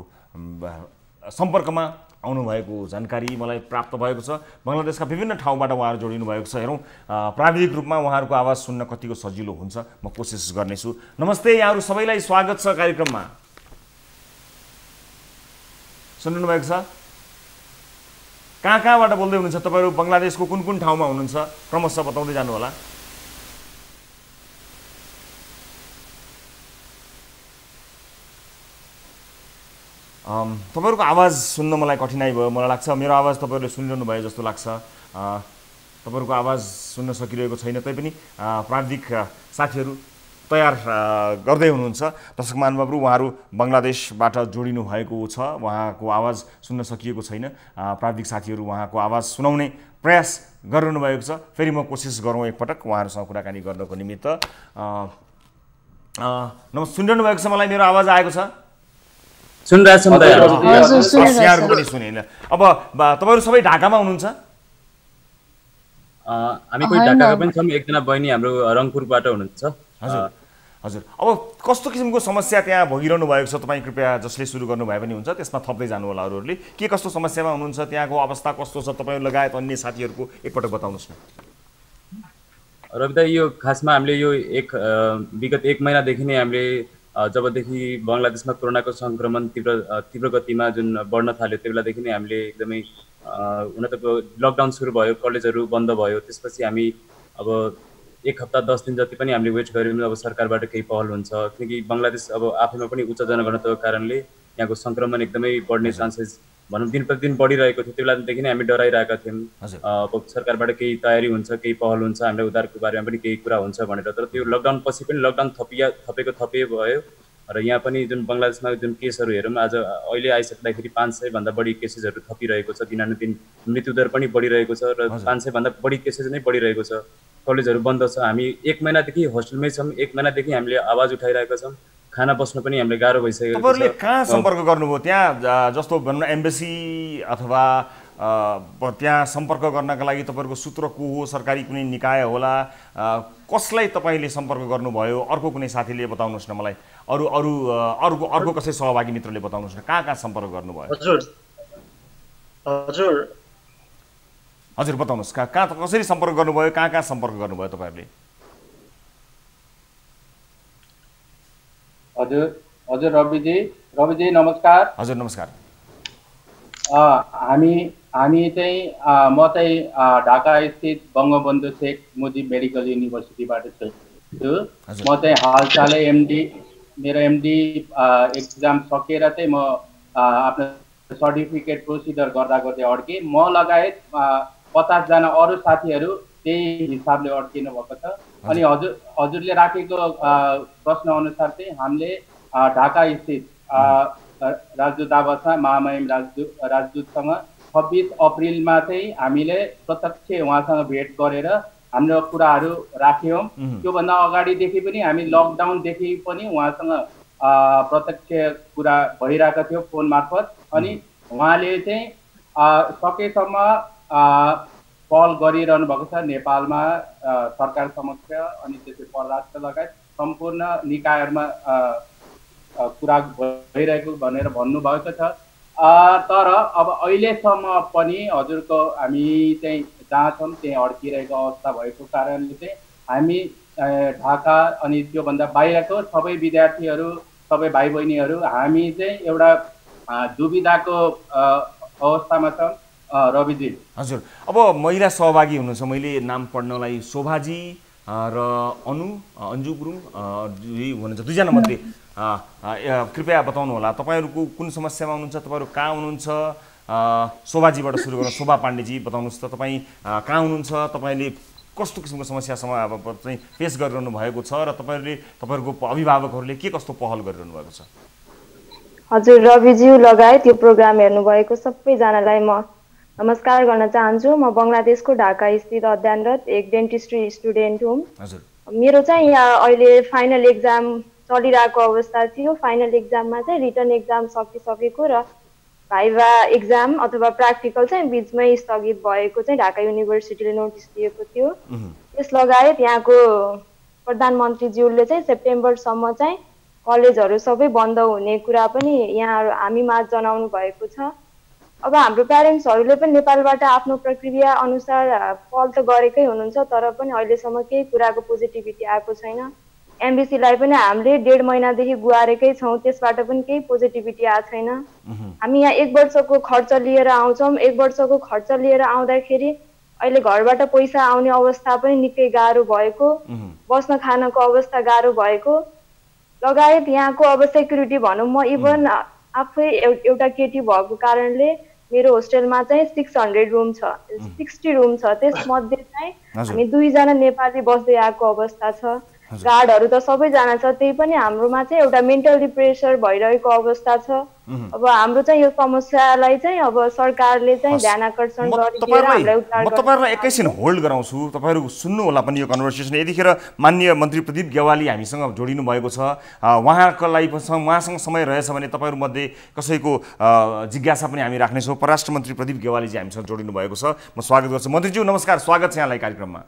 सम्पर्कमा आउनुभएको जानकारी मलाई प्राप्त भएको छ। बङ्गलादेशका विभिन्न ठाउँबाट उहाँहरू जोडिनु भएको छ। हेरौँ प्राविधिक रूपमा उहाँहरूको आवाज सुन्न कतिको सजिलो हुन्छ, म कोसिस गर्नेछु। नमस्ते, यहाँहरू सबैलाई स्वागत छ कार्यक्रममा। सुन्नु भएको छ? कहाँबाट बोल्दै हुनुहुन्छ तपाईँहरू? बङ्गलादेशको कुन कुन ठाउँमा हुनुहुन्छ क्रमशः बताउँदै जानु होला। तपाईँहरूको आवाज सुन्न मलाई कठिनाइ भयो, मलाई लाग्छ मेरो आवाज तपाईँहरूले सुनिरहनु भयो जस्तो लाग्छ। तपाईँहरूको आवाज सुन्न सकिरहेको छैन, तैपनि प्राविधिक साथीहरू तयार गर्दै हुनुहुन्छ। दर्शक महानुभावहरू, उहाँहरू बङ्गलादेशबाट जोडिनु भएको छ, उहाँको आवाज सुन्न सकिएको छैन। प्राविधिक साथीहरू उहाँको आवाज सुनाउने प्रयास गरिरहनु भएको छ। फेरि म कोसिस गरौँ एकपटक उहाँहरूसँग कुराकानी गर्नको निमित्त। सुनिरहनु भएको छ? मलाई मेरो आवाज आएको छ? यहाँहरू पनि सुने। अब तपाईँहरू सबै ढाकामा हुनुहुन्छ? हामी कोही ढाकाका पनि छौँ, एकजना बहिनी हाम्रो रङपुरबाट हुनुहुन्छ। हजुर, अब कस्तो किसिमको समस्या त्यहाँ भोगिरहनु भएको छ? तपाईँ कृपया जसले सुरु गर्नुभए पनि हुन्छ त्यसमा थप्दै जानु होला अरूहरूले। के कस्तो समस्यामा हुनुहुन्छ, त्यहाँको अवस्था कस्तो छ, तपाईँ लगायत अन्य साथीहरूको एकपटक बताउनुहोस् न। रविदा, यो खासमा हामीले यो विगत 1 महिनादेखि नै हामीले जबदेखि बङ्गलादेशमा कोरोनाको सङ्क्रमण तीव्र गतिमा जुन बढ्न थाल्यो त्यो बेलादेखि नै हामीले एकदमै हुन त लकडाउन सुरु भयो, कलेजहरू बन्द भयो। त्यसपछि हामी अब 1 हप्ता 10 दिन जति पनि हामीले वेट गऱ्यौँ अब सरकारबाट केही पहल हुन्छ, किनकि बङ्गलादेश अब आफैमा पनि उच्च जनघनत्वको कारणले यहाँको सङ्क्रमण एकदमै बढ्ने चान्सेस भनौँ दिन प्रतिदिन बढिरहेको थियो। त्यो बेलादेखि नै हामी डराइरहेका थियौँ अब सरकारबाट केही तयारी हुन्छ, केही पहल हुन्छ, हामीलाई उद्धारको बारेमा पनि केही कुरा हुन्छ भनेर। तर त्यो लकडाउन पछि पनि लकडाउन थपिए भयो र यहाँ पनि जुन बङ्गलादेशमा जुन केसहरू हेरौँ आज अहिले आइसक्दाखेरि 500 भन्दा बढी केसेसहरू थपिरहेको छ। दिनानुदिन मृत्युदर पनि बढिरहेको छ र 500 भन्दा बढी केसेस नै बढिरहेको छ। कलेजहरू बन्द छ। हामी 1 महिनादेखि होस्टेलमै छौँ, 1 महिनादेखि हामीले आवाज उठाइरहेका छौँ। खाना बस्न पनि हामीले गाह्रो भइसकेको छ। तपाईँहरूले कहाँ सम्पर्क गर्नुभयो? त्यहाँ जस्तो भनौँ न एम्बेसी अथवा त्यहाँ सम्पर्क गर्नका लागि तपाईँहरूको सूत्र को हो? सरकारी कुनै निकाय होला? कसलाई तपाईँले सम्पर्क गर्नुभयो? अर्को कुनै साथीले बताउनुहोस् न मलाई। अर्को कसै सहभागी मित्रले बताउनुहोस् न कहाँ सम्पर्क गर्नुभयो? हजुर बताउनुहोस्, कहाँ कसरी सम्पर्क गर्नुभयो? कहाँ सम्पर्क गर्नुभयो तपाईँहरूले? हजुर रविजी नमस्कार। हजुर नमस्कार। हामी चाहिँ म चाहिँ ढाका स्थित बङ्गबन्धु शेख मुजिब मेडिकल युनिभर्सिटीबाट छु। म चाहिँ हालसालै मेरो एमडी एक्जाम सकेर चाहिँ म आफ्नो सर्टिफिकेट प्रोसिडर गर्दै अड्केँ। म लगायत 50 जना अरू साथीहरू त्यही हिसाबले अड्किनु भएको छ। अनि हजुरले राखेको प्रश्न अनुसार चाहिँ हामीले ढाका स्थित राजदूत आवासमा महामहिम राजदूतसँग 26 अप्रिलमा चाहिँ हामीले प्रत्यक्ष उहाँसँग भेट गरेर हाम्रो कुराहरू राख्यौँ। त्योभन्दा अगाडिदेखि पनि हामी लकडाउनदेखि पनि उहाँसँग प्रत्यक्ष कुरा भइरहेको थियो फोन मार्फत। अनि उहाँले चाहिँ सकेसम्म पहल गरिरहनु भएको छ नेपालमा सरकार समक्ष अनि त्यसै परराष्ट्र लगायत सम्पूर्ण निकायहरूमा कुरा भइरहेको भनेर भन्नुभएको छ। तर अब अहिलेसम्म पनि हजुरको हामी चाहिँ जहाँ छौँ त्यही अड्किरहेको अवस्था भएको कारणले चाहिँ हामी ढाका अनि त्योभन्दा बाहिरको सबै विद्यार्थीहरू सबै भाइ बहिनीहरू हामी चाहिँ एउटा दुविधाको अवस्थामा छौँ। रविजी हजुर, अब महिला सहभागी हुनुहुन्छ, मैले नाम पढ्नलाई शोभाजी र अन्जु गुरुङ हुनुहुन्छ, दुईजना मध्ये कृपया बताउनु होला तपाईँहरूको कुन समस्यामा हुनुहुन्छ, तपाईँहरू कहाँ हुनुहुन्छ? शोभाजीबाट सुरु गरौँ। शोभा पाण्डेजी बताउनुहोस् त, तपाईँ कहाँ हुनुहुन्छ, तपाईँले कस्तो किसिमको समस्यासँग अब चाहिँ फेस गरिरहनु भएको छ र तपाईँहरूको अभिभावकहरूले के कस्तो पहल गरिरहनु भएको छ? हजुर, रविज्यू लगायत यो प्रोग्राम हेर्नुभएको सबैजनालाई म नमस्कार गर्न चाहन्छु। म बङ्गलादेशको ढाका स्थित अध्ययनरत एक डेन्टिस्ट्री स्टुडेन्ट हुँ। मेरो चाहिँ यहाँ अहिले फाइनल एक्जाम चलिरहेको अवस्था थियो। फाइनल एक्जाममा चाहिँ रिटन एक्जाम सकिसकेको र भाइभा एक्जाम अथवा प्र्याक्टिकल चाहिँ बिचमै स्थगित भएको चाहिँ ढाका युनिभर्सिटीले नोटिस दिएको थियो। त्यस लगायत यहाँको प्रधानमन्त्रीज्यूले चाहिँ सेप्टेम्बरसम्म चाहिँ कलेजहरू सबै बन्द हुने कुरा पनि यहाँ हामीमा जनाउनु भएको छ। अब हाम्रो प्यारेन्ट्सहरूले पनि नेपालबाट आफ्नो प्रक्रिया अनुसार पहल त गरेकै हुनुहुन्छ, तर पनि अहिलेसम्म केही कुराको पोजिटिभिटी आएको छैन। एमबिसीलाई पनि हामीले 1.5 महिनादेखि गुहारेकै छौँ, त्यसबाट पनि केही पोजिटिभिटी आएको छैन। हामी यहाँ 1 वर्षको खर्च लिएर आउँछौँ। 1 वर्षको खर्च लिएर आउँदाखेरि अहिले घरबाट पैसा आउने अवस्था पनि निकै गाह्रो भएको, बस्न खानको अवस्था गाह्रो भएको लगायत यहाँको अब सेक्युरिटी भनौँ, म इभन आफै एउटा केटी भएको कारणले मेरो होस्टेलमा चाहिँ 600 रुम छ, 60 रुम छ। त्यसमध्ये चाहिँ हामी 2 जना नेपाली बस्दै आएको अवस्था छ। गार्डहरू त सबैजना छ, त्यही पनि हाम्रोमा चाहिँ एउटा मेन्टली प्रेसर भइरहेको अवस्था छ। अब हाम्रो चाहिँ यो समस्यालाई चाहिँ अब सरकारले चाहिँ ध्यान आकर्षण गरेर हामीलाई उद्धार गर्न। म तपाईहरुलाई एकैछिन होल्ड गराउँछु, तपाईहरु सुन्नु होला पनि यो कन्भर्सेसन। यतिखेर माननीय मन्त्री प्रदीप गेवाली हामीसँग जोडिनु भएको छ। उहाँसँग समय रहेछ भने तपाईहरु मध्ये कसैको जिज्ञासा पनि हामी राख्नेछौँ। परराष्ट्र मन्त्री प्रदीप गेवालीजी हामीसँग जोडिनु भएको छ, म स्वागत गर्छु। मन्त्रीज्यू नमस्कार, स्वागत छ यहाँलाई कार्यक्रममा।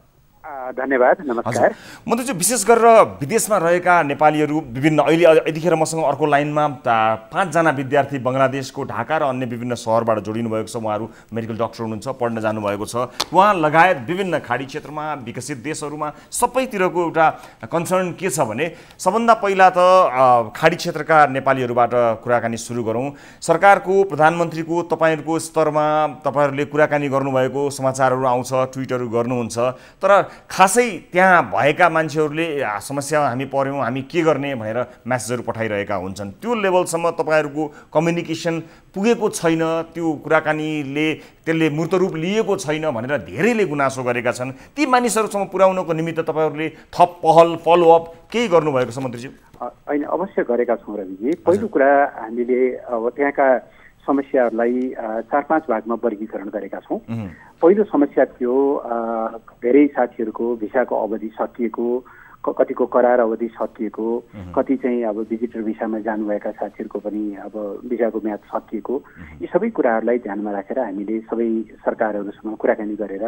धन्यवाद, नमस्कार। मन्त्रीज्यू, विशेष गरेर विदेशमा रहेका नेपालीहरू विभिन्न अहिले यतिखेर मसँग अर्को लाइनमा 5 जना विद्यार्थी बङ्गलादेशको ढाका र अन्य विभिन्न सहरबाट जोडिनु भएको छ। उहाँहरू मेडिकल डाक्टर हुनुहुन्छ, पढ्न जानुभएको छ। उहाँ लगायत विभिन्न खाडी क्षेत्रमा विकसित देशहरूमा सबैतिरको एउटा कन्सर्न के छ भने सबभन्दा पहिला त खाडी क्षेत्रका नेपालीहरूबाट कुराकानी सुरु गरौँ। सरकारको प्रधानमन्त्रीको तपाईँहरूको स्तरमा तपाईँहरूले कुराकानी गर्नुभएको समाचारहरू आउँछ, ट्विटहरू गर्नुहुन्छ, तर खासै त्यहाँ भएका मान्छेहरूले समस्या हामी पर्यौँ, हामी के गर्ने भनेर म्यासेजहरू पठाइरहेका हुन्छन्। त्यो लेभलसम्म तपाईँहरूको कम्युनिकेसन पुगेको छैन, त्यो कुराकानीले त्यसले मूर्त रूप लिएको छैन भनेर धेरैले गुनासो गरेका छन्। ती मानिसहरूसम्म पुर्याउनको निमित्त तपाईँहरूले थप पहल फलोअप केही गर्नुभएको छ मन्त्रीज्यू? होइन, अवश्य गरेका छौँ रविजी। पहिलो कुरा हामीले अब त्यहाँका समस्याहरूलाई 4-5 भागमा वर्गीकरण गरेका छौँ। पहिलो समस्या थियो धेरै साथीहरूको भिसाको अवधि सकिएको, कतिको करार अवधि सकिएको, कति चाहिँ अब भिजिटर भिसामा जानुभएका साथीहरूको पनि अब भिसाको म्याद सकिएको। यी सबै कुराहरूलाई ध्यानमा राखेर हामीले सबै सरकारहरूसँग कुराकानी गरेर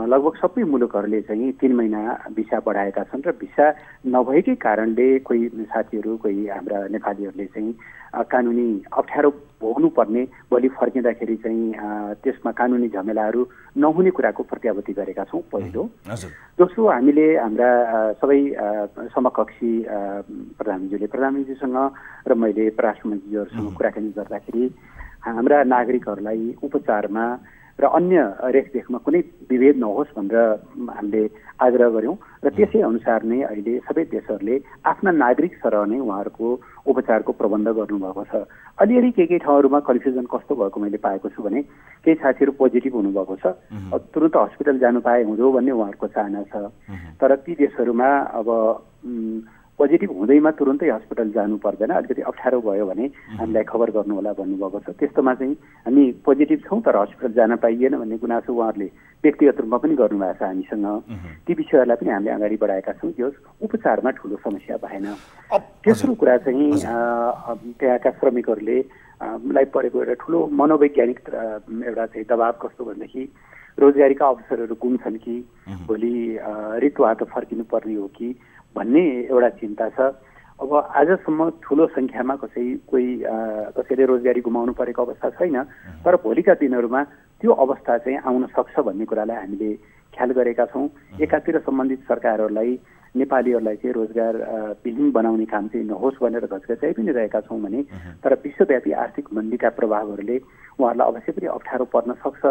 लगभग सबै मुलुकहरूले चाहिँ 3 महिना भिसा बढाएका छन् र भिसा नभएकै कारणले कोही साथीहरू, कोही हाम्रा नेपालीहरूले चाहिँ कानुनी अप्ठ्यारो भोग्नुपर्ने, भोलि फर्किँदाखेरि चाहिँ त्यसमा कानुनी झमेलाहरू नहुने कुराको प्रत्याभूति गरेका छौँ पहिलो। दोस्रो, हामीले हाम्रा सबै समकक्षी प्रधानमन्त्रीसँग र मैले परराष्ट्र मन्त्रीज्यूहरूसँग कुराकानी गर्दाखेरि हाम्रा नागरिकहरूलाई उपचारमा र अन्य रेखदेखमा कुनै विभेद नहोस् भनेर हामीले आग्रह गऱ्यौँ र त्यसै अनुसार नै अहिले सबै देशहरूले आफ्ना नागरिक सरह नै उहाँहरूको उपचारको प्रबन्ध गर्नुभएको छ। अलिअलि केही ठाउँहरूमा कन्फ्युजन कस्तो भएको मैले पाएको छु भने केही साथीहरू पोजिटिभ हुनुभएको छ, तुरुन्त हस्पिटल जानु पाए हुँदो भन्ने उहाँहरूको चाहना छ। तर ती देशहरूमा अब पोजिटिभ हुँदैमा तुरुन्तै हस्पिटल जानु पर्दैन, अलिकति अप्ठ्यारो भयो भने हामीलाई खबर गर्नु होला भन्नुभएको छ। त्यस्तोमा चाहिँ हामी पोजिटिभ छौँ तर हस्पिटल जान पाइएन भन्ने गुनासो उहाँहरूले व्यक्तिगत रूपमा पनि गर्नुभएको छ हामीसँग। ती विषयहरूलाई पनि हामीले अगाडि बढाएका छौँ। त्यो उपचारमा ठुलो समस्या भएन। तेस्रो कुरा चाहिँ त्यहाँका श्रमिकहरूले लाई परेको एउटा ठुलो मनोवैज्ञानिक एउटा चाहिँ दबाब कस्तो भनेदेखि रोजगारीका अवसरहरू गुम्छन् कि भोलि रित्तो हातो फर्किनु पर्ने हो कि भन्ने एउटा चिन्ता छ। अब आजसम्म ठुलो सङ्ख्यामा कसैले रोजगारी गुमाउनु परेको अवस्था छैन, तर भोलिका दिनहरूमा त्यो अवस्था चाहिँ आउन सक्छ भन्ने कुरालाई हामीले ख्याल गरेका छौँ। एकातिर सम्बन्धित सरकारहरूलाई नेपालीहरूलाई चाहिँ रोजगार विहीन बनाउने काम चाहिँ नहोस् भनेर घचघचाइ पनि रहेका छौँ भने तर विश्वव्यापी आर्थिक मन्दीका प्रभावहरूले उहाँहरूलाई अवश्य पनि अप्ठ्यारो पर्न सक्छ।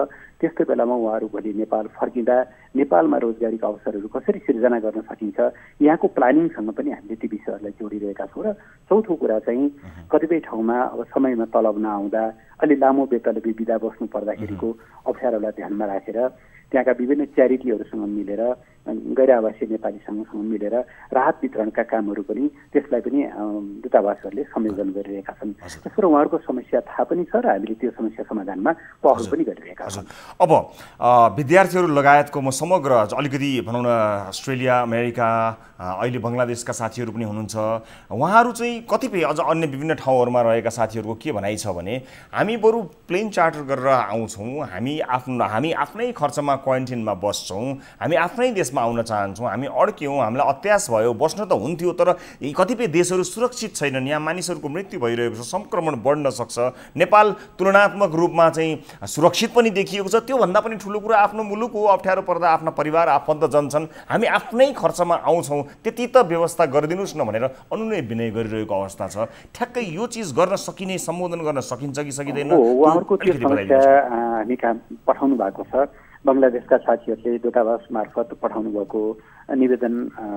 त्यस्तो बेलामा उहाँहरू भोलि नेपाल फर्किँदा नेपालमा रोजगारीका अवसरहरू कसरी सिर्जना गर्न सकिन्छ यहाँको प्लानिङसँग पनि हामीले ती विषयहरूलाई जोडिरहेका छौँ। र चौथो कुरा चाहिँ कतिपय ठाउँमा अब समयमा तलब नआउँदा अलि लामो बेतलबी बिदा बस्नु पर्दाखेरिको अप्ठ्यारोलाई ध्यानमा राखेर त्यहाँका विभिन्न च्यारिटीहरूसँग मिलेर गैर आवासीय नेपाली सङ्घसँग मिलेर राहत वितरणका कामहरू पनि त्यसलाई पनि दूतावासहरूले संयोजन गरिरहेका छन्। त्यसबाट उहाँहरूको समस्या थाहा पनि छ र हामीले त्यो समस्या समाधानमा पहल पनि गरिरहेका छौँ। अब विद्यार्थीहरू लगायतको म समग्र अलिकति भनौँ न अस्ट्रेलिया, अमेरिका, अहिले बङ्गलादेशका साथीहरू पनि हुनुहुन्छ, उहाँहरू चाहिँ कतिपय अझ अन्य विभिन्न ठाउँहरूमा रहेका साथीहरूको के भनाइ छ भने हामी बरु प्लेन चार्टर गरेर आउँछौँ, हामी आफ्नै खर्चमा क्वारेन्टिनमा बस्छौँ, हामी आफ्नै देशमा आउन चाहन्छौँ, हामी अड्क्यौँ, हामीलाई अत्यास भयो, बस्न त हुन्थ्यो तर कतिपय देशहरू सुरक्षित छैनन्, यहाँ मानिसहरूको मृत्यु भइरहेको छ, सङ्क्रमण बढ्न सक्छ, नेपाल तुलनात्मक रूपमा चाहिँ सुरक्षित पनि देखिएको छ। त्योभन्दा पनि ठुलो कुरा आफ्नो मुलुक हो, अप्ठ्यारो पर्दा आफ्ना परिवार आफन्तजन छन्, हामी आफ्नै खर्चमा आउँछौँ, त्यति त व्यवस्था गरिदिनुहोस् न भनेर अनुनय विनय गरिरहेको अवस्था छ। ठ्याक्कै यो चिज गर्न सकिने, सम्बोधन गर्न सकिन्छ कि सकिँदैन? उहाँहरूको त्यो समस्या हामी कहाँ पठाउनु भएको छ। बङ्गलादेशका साथीहरूले दूतावास मार्फत पठाउनु भएको निवेदन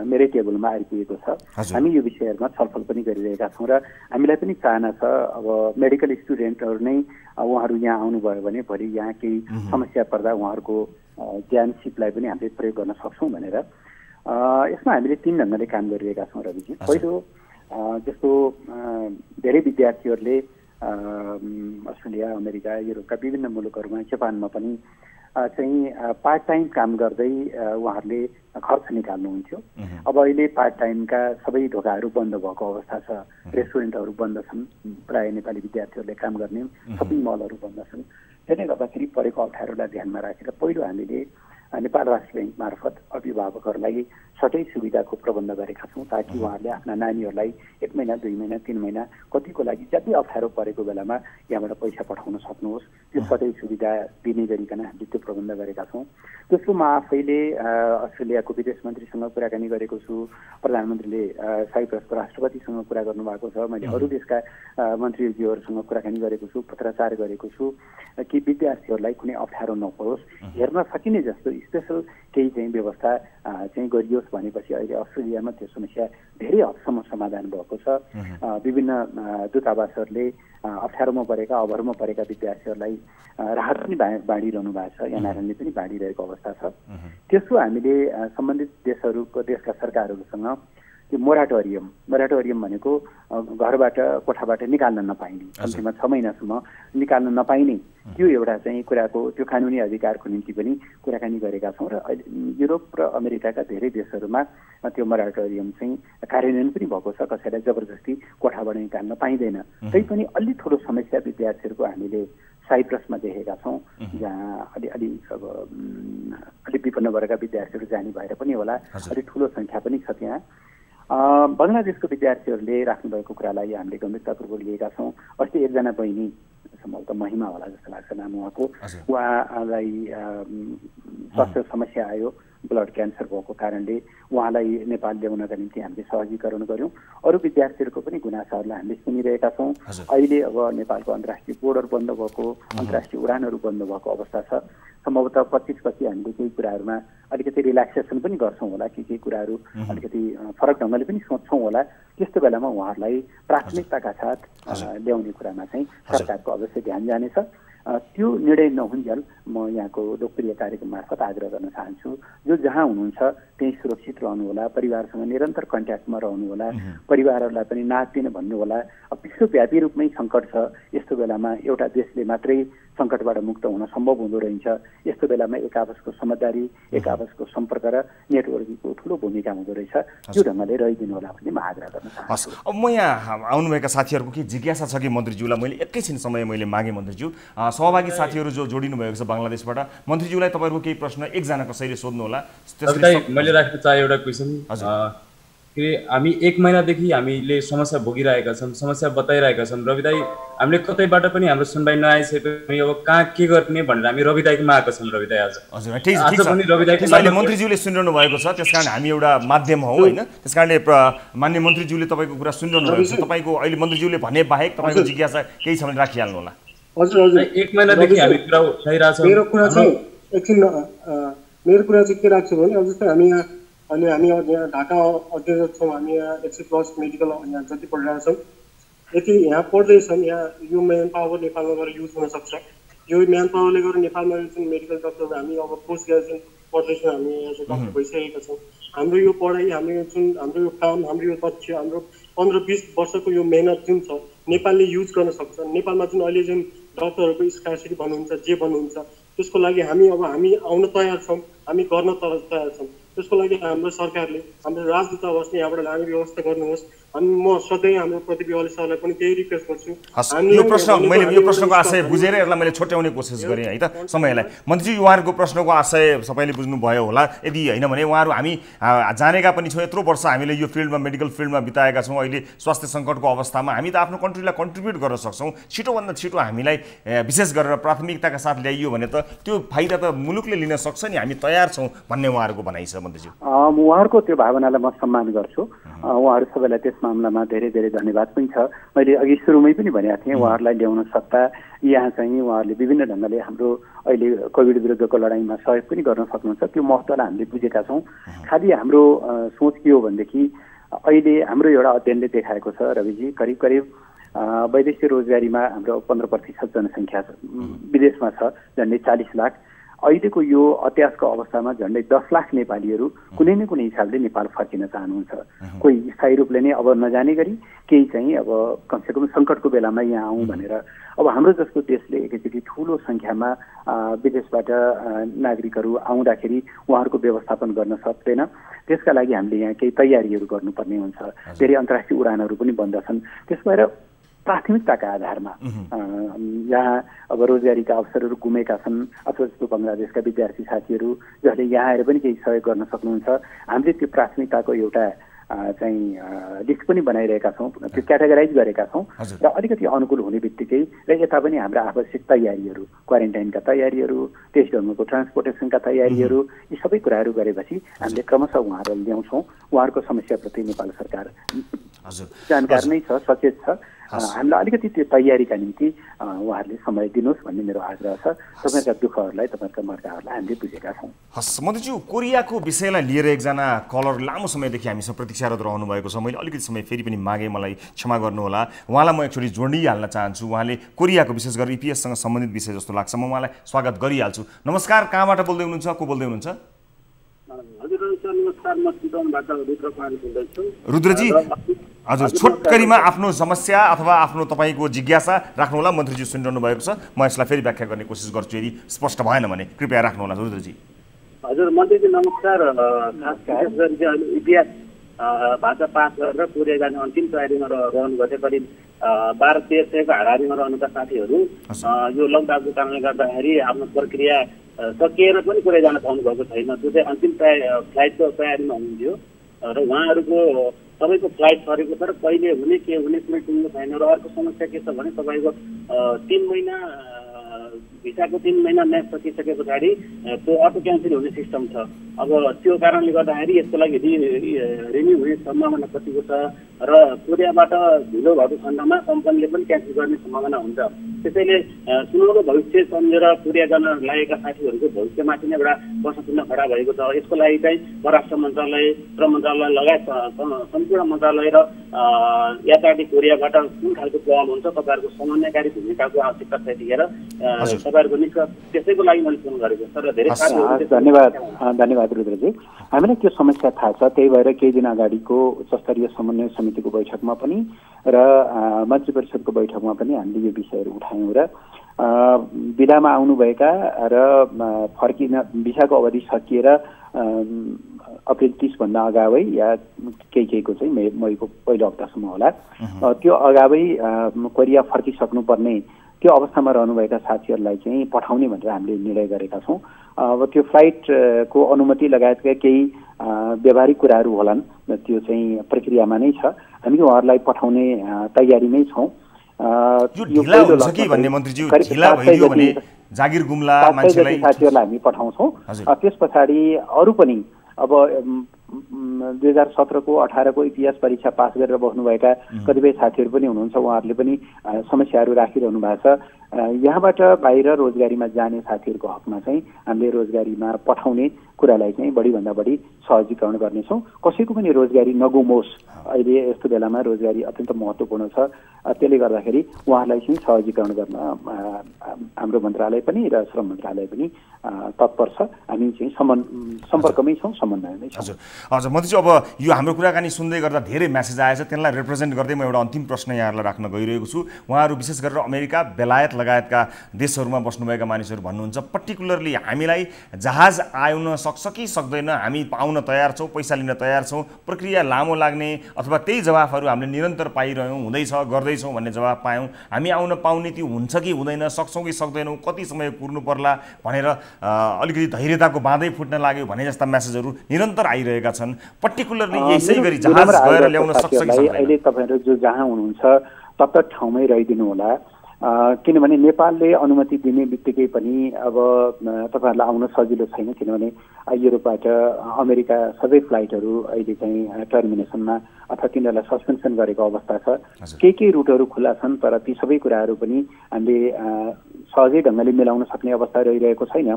मेरै टेबलमा आइपुगेको छ। हामी यो विषयहरूमा छलफल पनि गरिरहेका छौँ र हामीलाई पनि चाहना छ अब मेडिकल स्टुडेन्टहरू नै उहाँहरू यहाँ आउनुभयो भने भोलि यहाँ केही समस्या पर्दा उहाँहरूको ज्ञान सिपलाई पनि हामीले प्रयोग गर्न सक्छौँ भनेर यसमा हामीले 3 ढङ्गले काम गरिरहेका छौँ रविजी। पहिलो जस्तो धेरै विद्यार्थीहरूले अस्ट्रेलिया, अमेरिका, युरोपका विभिन्न मुलुकहरूमा, जापानमा पनि चाहिँ पार्ट टाइम काम गर्दै उहाँहरूले खर्च निकाल्नुहुन्थ्यो। अब अहिले पार्ट टाइमका सबै ढोकाहरू बन्द भएको अवस्था छ, रेस्टुरेन्टहरू बन्द छन्, प्रायः नेपाली विद्यार्थीहरूले काम गर्ने सपिङ मलहरू बन्द छन्। त्यसले गर्दाखेरि परेको अप्ठ्यारोलाई ध्यानमा राखेर पहिलो हामीले नेपाल राष्ट्र ब्याङ्क मार्फत अभिभावकहरूलाई सटै सुविधाको प्रबन्ध गरेका छौँ ताकि उहाँहरूले आफ्ना नानीहरूलाई 1 महिना, 2 महिना, 3 महिना कतिको लागि जति अप्ठ्यारो परेको बेलामा यहाँबाट पैसा पठाउन सक्नुहोस्, त्यो सटै सुविधा दिने गरिकन हामीले त्यो प्रबन्ध गरेका छौँ। त्यसको म आफैले अस्ट्रेलियाको विदेश मन्त्रीसँग कुराकानी गरेको छु, प्रधानमन्त्रीले साइप्रसको राष्ट्रपतिसँग कुरा गर्नुभएको छ, मैले अरू देशका मन्त्रीज्यूहरूसँग कुराकानी गरेको छु, पत्राचार गरेको छु कि विद्यार्थीहरूलाई कुनै अप्ठ्यारो नपरोस्, हेर्न सकिने जस्तो स्पेसल केही चाहिँ व्यवस्था चाहिँ गरियोस् भनेपछि अहिले अस्ट्रेलियामा त्यो समस्या धेरै हदसम्म समाधान भएको छ। विभिन्न दूतावासहरूले अप्ठ्यारोमा परेका, अभरमा परेका विद्यार्थीहरूलाई राहत पनि बाँडिरहनु भएको छ, एनआरएनले पनि बाँडिरहेको अवस्था छ। त्यसो हामीले सम्बन्धित देशका सरकारहरूसँग त्यो मोराटोरियम भनेको घरबाट, कोठाबाट निकाल्न नपाइने, कम्तीमा 6 महिनासम्म निकाल्न नपाइने त्यो एउटा चाहिँ कुराको त्यो कानुनी अधिकारको निम्ति पनि कुराकानी गरेका छौँ। र अहिले युरोप र अमेरिकाका धेरै देशहरूमा त्यो मोराटोरियम चाहिँ कार्यान्वयन पनि भएको छ, कसैलाई जबरजस्ती कोठाबाट निकाल्न पाइँदैन। तैपनि अलि ठुलो समस्या विद्यार्थीहरूको हामीले साइप्रसमा देखेका छौँ, जहाँ अलिक विपन्न वर्गका विद्यार्थीहरू जाने भएर पनि होला, अलिक ठुलो सङ्ख्या पनि छ त्यहाँ। बङ्गलादेशको विद्यार्थीहरूले राख्नुभएको कुरालाई हामीले गम्भीरतापूर्वक लिएका छौँ। अस्ति एकजना बहिनी, सम्भवतः महिमा होला जस्तो लाग्छ नाम उहाँको, उहाँलाई स्वास्थ्य समस्या आयो, ब्लड क्यान्सर भएको कारणले उहाँलाई नेपाल ल्याउनका निम्ति हामीले सहजीकरण गऱ्यौँ। अरू विद्यार्थीहरूको पनि गुनासाहरूलाई हामीले सुनिरहेका छौँ। अहिले अब नेपालको अन्तर्राष्ट्रिय बोर्डर बन्द भएको, अन्तर्राष्ट्रिय उडानहरू बन्द भएको अवस्था छ। सम्भवतः 25 हामीले केही कुराहरूमा अलिकति रिल्याक्सेसन पनि गर्छौँ होला, केही कुराहरू अलिकति फरक ढङ्गले पनि सोच्छौँ होला। त्यस्तो बेलामा उहाँहरूलाई प्राथमिकताका साथ ल्याउने कुरामा चाहिँ सरकारको अवश्य ध्यान जानेछ। त्यो निर्णय नहुन्जेल म यहाँको लोकप्रिय कार्यक्रम मार्फत आग्रह गर्न चाहन्छु, जो जहाँ हुनुहुन्छ त्यही सुरक्षित रहनुहोला, परिवारसँग निरन्तर कन्ट्याक्टमा रहनुहोला, परिवारहरूलाई पनि नाच्दिन भन्नुहोला। विश्वव्यापी रूपमै सङ्कट छ, यस्तो बेलामा एउटा देशले मात्रै सङ्कटबाट मुक्त हुन सम्भव हुँदो रहन्छ। यस्तो बेलामा एक आपसको समझदारी, एक आपसको सम्पर्क र नेटवर्किङको ठुलो भूमिका हुँदो रहेछ। त्यो ढङ्गले रहिदिनु होला भन्ने म आग्रह गर्न चाहन्छु। अब म यहाँ आउनुभएका साथीहरूको के जिज्ञासा छ कि मन्त्रीज्यूलाई मैले एकैछिन समय मैले मागेँ। मन्त्रीज्यू, सहभागी साथीहरू जो जोडिनु भएको छ बङ्गलादेशबाट, मन्त्रीज्यूलाई तपाईँहरूको केही प्रश्न एकजना कसैले सोध्नु होला। मैले राख्न चाहे एउटा क्वेसन के हामी 1 महिनादेखि हामीले समस्या भोगिरहेका छौँ, समस्या बताइरहेका छौँ। रवि दाई, हामीले कतैबाट पनि हाम्रो सुनवाई नआइसकेपछि अब कहाँ के गर्ने भनेर हामी रवि दाईकोमा आएको छौँ। रवि दाई हजुर ठिक छ, अहिले मन्त्रीज्यूले सुनिरहनु भएको छ, त्यसकारण हामी एउटा माध्यम हौ होइन, त्यसकारणले माननीय मन्त्रीज्यूले तपाईँको कुरा सुनिरहनु भएको छ। तपाईँको अहिले मन्त्रीज्यूले भने बाहेक तपाईँको जिज्ञासा केही छ भने राखिहाल्नु होला। हजुर हजुर, 1 महिनादेखि हामी कुरा उठाइरहेछौँ। मेरो कुरा चाहिँ एकछिन मेरो कुरा चाहिँ के राख्छु भने अब जस्तै हामी यहाँ अनि हामी यहाँ ढाका अध्ययनरत छौँ, हामी यहाँ 110 मेडिकल यहाँ जति पढिरहेका छौँ, यति यहाँ पढ्दैछौँ। यहाँ यो म्यान पावर नेपालमा गएर युज हुन सक्छ। यो म्यान पावरले गर्दा नेपालमा जुन मेडिकल डक्टर हामी अब पोस्ट ग्रेजुएसन पढ्दैछौँ, हामी यहाँ चाहिँ डक्टर भइसकेका छौँ। हाम्रो यो पढाइ, हाम्रो जुन हाम्रो यो काम, हाम्रो यो तथ्य, हाम्रो 15-20 वर्षको यो मेहनत जुन छ नेपालले युज गर्न सक्छ। नेपालमा जुन अहिले जुन डक्टरहरूको स्कार्सिटी भन्नुहुन्छ, जे भन्नुहुन्छ, त्यसको लागि हामी आउन तयार छौँ, हामी गर्न तयार छौँ। त्यसको लागि हाम्रो सरकारले, हाम्रो राजदूतावास यहाँबाट लाने व्यवस्था गर्नुहोस्। अनि म सधैँ हाम्रो प्रतिनिधि सरलाई पनि त्यही रिक्वेस्ट गर्छु। यो प्रश्नको आशय बुझेर यसलाई मैले छोट्याउने कोसिस गरेँ है त समयलाई। मन्त्रीजी, उहाँहरूको प्रश्नको आशय सबैले बुझ्नुभयो होला। यदि होइन भने उहाँहरू हामी जानेका पनि छौँ, यत्रो वर्ष हामीले यो फिल्डमा, मेडिकल फिल्डमा बिताएका छौँ। अहिले स्वास्थ्य सङ्कटको अवस्थामा हामी त आफ्नो कन्ट्रीलाई कन्ट्रिब्युट गर्न सक्छौँ। छिटोभन्दा छिटो हामीलाई विशेष गरेर प्राथमिकताका साथ ल्याइयो भने त त्यो फाइदा त मुलुकले लिन सक्छ नि, हामी तयार छौँ भन्ने उहाँहरूको भनाइ छ। मन्त्रीज्यू, उहाँहरूको त्यो भावनालाई म सम्मान गर्छु। उहाँहरू सबैलाई त्यस मामलामा धेरै धेरै धन्यवाद पनि छ। मैले अघि सुरुमै पनि भनेको थिएँ, उहाँहरूलाई ल्याउन सक्दा यहाँ चाहिँ उहाँहरूले विभिन्न ढङ्गले हाम्रो अहिले कोभिड विरुद्धको लडाइँमा सहयोग पनि गर्न सक्नुहुन्छ। त्यो महत्त्वलाई हामीले बुझेका छौँ। खालि हाम्रो सोच के हो भनेदेखि अहिले हाम्रो एउटा अध्ययनले देखाएको छ रविजी, करिब करिब वैदेशिक रोजगारीमा हाम्रो 15% जनसङ्ख्या विदेशमा छ, झन्डै 40 लाख। अहिलेको यो अत्यासको अवस्थामा झन्डै 10 लाख नेपालीहरू कुनै न कुनै हिसाबले नेपाल फर्किन चाहनुहुन्छ। कोही स्थायी रूपले नै अब नजाने गरी, केही चाहिँ अब कमसेकम सङ्कटको बेलामा यहाँ आउँ भनेर। अब हाम्रो जस्तो देशले एकैचोटि ठुलो सङ्ख्यामा विदेशबाट नागरिकहरू आउँदाखेरि उहाँहरूको व्यवस्थापन गर्न सक्दैन। त्यसका लागि हामीले यहाँ केही तयारीहरू गर्नुपर्ने हुन्छ। धेरै अन्तर्राष्ट्रिय उडानहरू पनि बन्द छन्। त्यस भएर प्राथमिकताका आधारमा यहाँ अब रोजगारीका अवसरहरू गुमेका छन् अथवा जस्तो बङ्गलादेशका विद्यार्थी साथीहरू जसले यहाँ आएर पनि केही सहयोग गर्न सक्नुहुन्छ, हामीले त्यो प्राथमिकताको एउटा चाहिँ लिस्ट पनि बनाइरहेका छौँ, त्यो क्याटेगराइज गरेका छौँ र अलिकति अनुकूल हुने बित्तिकै र यता पनि हाम्रा आवश्यक तयारीहरू, क्वारेन्टाइनका तयारीहरू, त्यस ढङ्गको ट्रान्सपोर्टेसनका तयारीहरू, यी सबै कुराहरू गरेपछि हामीले क्रमशः उहाँहरूलाई ल्याउँछौँ। उहाँहरूको समस्याप्रति नेपाल सरकार जानकार नै छ, सचेत छ। हामीलाई अलिकति त्यो तयारीका निम्ति उहाँहरूले समय दिनुहोस् भन्ने मेरो आग्रह छ। तपाईँहरूका दुःखहरूलाई, तपाईँहरूका मर्काहरूलाई हामीले बुझेका छौँ। हस् मन्त्रीज्यू, कोरियाको विषयलाई लिएर एकजना कलर लामो समयदेखि हामीसँग प्रतीक्षारत रहनु भएको छ। मैले अलिकति समय फेरि पनि मागेँ, मलाई क्षमा गर्नुहोला। उहाँलाई म एकचोटि जोडिहाल्न चाहन्छु। उहाँले कोरियाको विशेष गरेर इपिएससँग सम्बन्धित विषय जस्तो लाग्छ, म उहाँलाई स्वागत गरिहाल्छु। नमस्कार, कहाँबाट बोल्दै हुनुहुन्छ, को बोल्दै हुनुहुन्छ? रुद्रजी, हजुर छोटकरीमा आफ्नो समस्या अथवा आफ्नो तपाईँको जिज्ञासा राख्नुहोला। मन्त्रीजी सुनिरहनु भएको छ, म यसलाई फेरि व्याख्या गर्ने कोसिस गर्छु। यदि स्पष्ट भएन भने कृपया राख्नुहोला रुद्रजी। हजुर मन्त्रीजी नमस्कार। खास गरी चाहिँ अहिले इतिहास भाषा पास गरेर कोरिया जाने अन्तिम तयारीमा रहनु भएको करिब 12-13 हाराहारीमा रहनुका साथीहरू यो लकडाउनको कारणले गर्दाखेरि आफ्नो प्रक्रिया सकिएर पनि कोरिया जान पाउनु भएको छैन। जो चाहिँ अन्तिम फ्लाइटको तयारीमा हुनुहुन्थ्यो र उहाँहरूको सबैको फ्लाइट सरेको छ र कहिले हुने के हुने कुनै टुङ्गो छैन। र अर्को समस्या के छ भने तपाईँको 3 महिना भिसाको 3 महिना म्याच सकिसके पछाडि त्यो अटो क्यान्सल हुने सिस्टम छ। अब त्यो कारणले गर्दाखेरि यसको लागि रिन्यू हुने सम्भावना कतिको छ र कोरियाबाट ढिलो भएको खण्डमा कम्पनीले पनि क्यान्सल गर्ने सम्भावना हुन्छ। त्यसैले सुनौलो भविष्य सम्झेर पूर्या गर्न लागेका साथीहरूको भविष्यमाथि नै एउटा प्रश्नचिह्न खडा भएको छ। यसको लागि चाहिँ परराष्ट्र मन्त्रालय, श्रम मन्त्रालय लगायत सम्पूर्ण मन्त्रालय र यातायात कोरियाबाट कुन खालको पहल हुन्छ, तपाईँहरूको समन्वयकारी भूमिकाको आवश्यकता छ। यतिखेर तपाईँहरूको निष्कर्ष त्यसैको लागि मैले फोन गरेको सर। धेरै धन्यवाद रुद्रजी। हामीलाई त्यो समस्या थाहा छ, त्यही भएर केही दिन अगाडिको उच्चस्तरीय समन्वय समितिको बैठकमा पनि र मन्त्री परिषदको बैठकमा पनि हामीले यो विषयहरू उठायौँ र बिदामा आउनुभएका र फर्किन भिसाको अवधि सकिएर अप्रिल 30 भन्दा अगावै या केहीको चाहिँ मईको पहिलो हप्तासम्म होला, त्यो अगावै कोरिया फर्किसक्नुपर्ने त्यो अवस्थामा रहनुभएका साथीहरूलाई चाहिँ पठाउने भनेर हामीले निर्णय गरेका छौँ। अब त्यो फ्लाइटको अनुमति लगायतका केही व्यावहारिक कुराहरू होलान्, त्यो चाहिँ प्रक्रियामा नै छ। हामी उहाँहरूलाई पठाउने तयारीमै छौँ। यो ढिला हुन्छ कि भन्ने मन्त्रीज्यू, ढिला भइदियो भने जागिर गुम्ला मान्छेलाई साथीहरूलाई हामी पठाउँछौँ। त्यस पछाडि अरू पनि अब 2017 को 18 को इतिहास परीक्षा पास गरेर बस्नुभएका कतिपय साथीहरू पनि हुनुहुन्छ, उहाँहरूले पनि समस्याहरू राखिरहनु भएको छ। यहाँबाट बाहिर रोजगारीमा जाने साथीहरूको हकमा चाहिँ हामीले रोजगारीमा पठाउने कुरालाई चाहिँ बढीभन्दा बढी सहजीकरण गर्नेछौँ। कसैको पनि रोजगारी नगुमोस्, अहिले यस्तो बेलामा रोजगारी अत्यन्त महत्त्वपूर्ण छ। त्यसले गर्दाखेरि उहाँहरूलाई चाहिँ सहजीकरण गर्न हाम्रो मन्त्रालय पनि र श्रम मन्त्रालय पनि तत्पर छ। हामी चाहिँ सम्पर्कमै छौँ, समन्वयमै छौँ। हजुर मन्त्रीज्यू, अब यो हाम्रो कुराकानी सुन्दै गर्दा धेरै म्यासेज आएछ, त्यसलाई रिप्रेजेन्ट गर्दै म एउटा अन्तिम प्रश्न यहाँहरूलाई राख्न गइरहेको छु। उहाँहरू विशेष गरेर अमेरिका, बेलायत लगायतका देशहरूमा बस्नुभएका मानिसहरू भन्नुहुन्छ, पर्टिकुलरली हामीलाई जहाज आउन सक्छ कि सक्दैन, हामी पाउन तयार छौँ, पैसा लिन तयार छौँ, प्रक्रिया लामो लाग्ने अथवा त्यही जवाफहरू हामीले निरन्तर पाइरह्यौँ, हुँदैछ गर्दैछौँ भन्ने जवाफ पायौँ। हामी आउन पाउने त्यो हुन्छ कि हुँदैन, सक्छौँ कि सक्दैनौँ, कति समय कुर्नु पर्ला भनेर अलिकति धैर्यताको बाँधै फुट्न लाग्यो भने जस्ता म्यासेजहरू निरन्तर आइरहेका छन्। पर्टिकुलरली यसै गरी जहाज गएर ल्याउन सक्छ कि सक्दैन? अहिले तपाईँहरू जो जहाँ हुनुहुन्छ तत्त ठाउँमै रहिदिनु होला, किनभने नेपालले अनुमति दिने बित्तिकै पनि अब तपाईँहरूलाई आउन सजिलो छैन, किनभने युरोपबाट अमेरिका सबै फ्लाइटहरू अहिले चाहिँ टर्मिनेसनमा अथवा तिनीहरूलाई सस्पेन्सन गरेको अवस्था छ। केही रुटहरू खुल्ला छन्, तर ती सबै कुराहरू पनि हामीले सहजै ढङ्गले मिलाउन सक्ने अवस्था रहिरहेको छैन।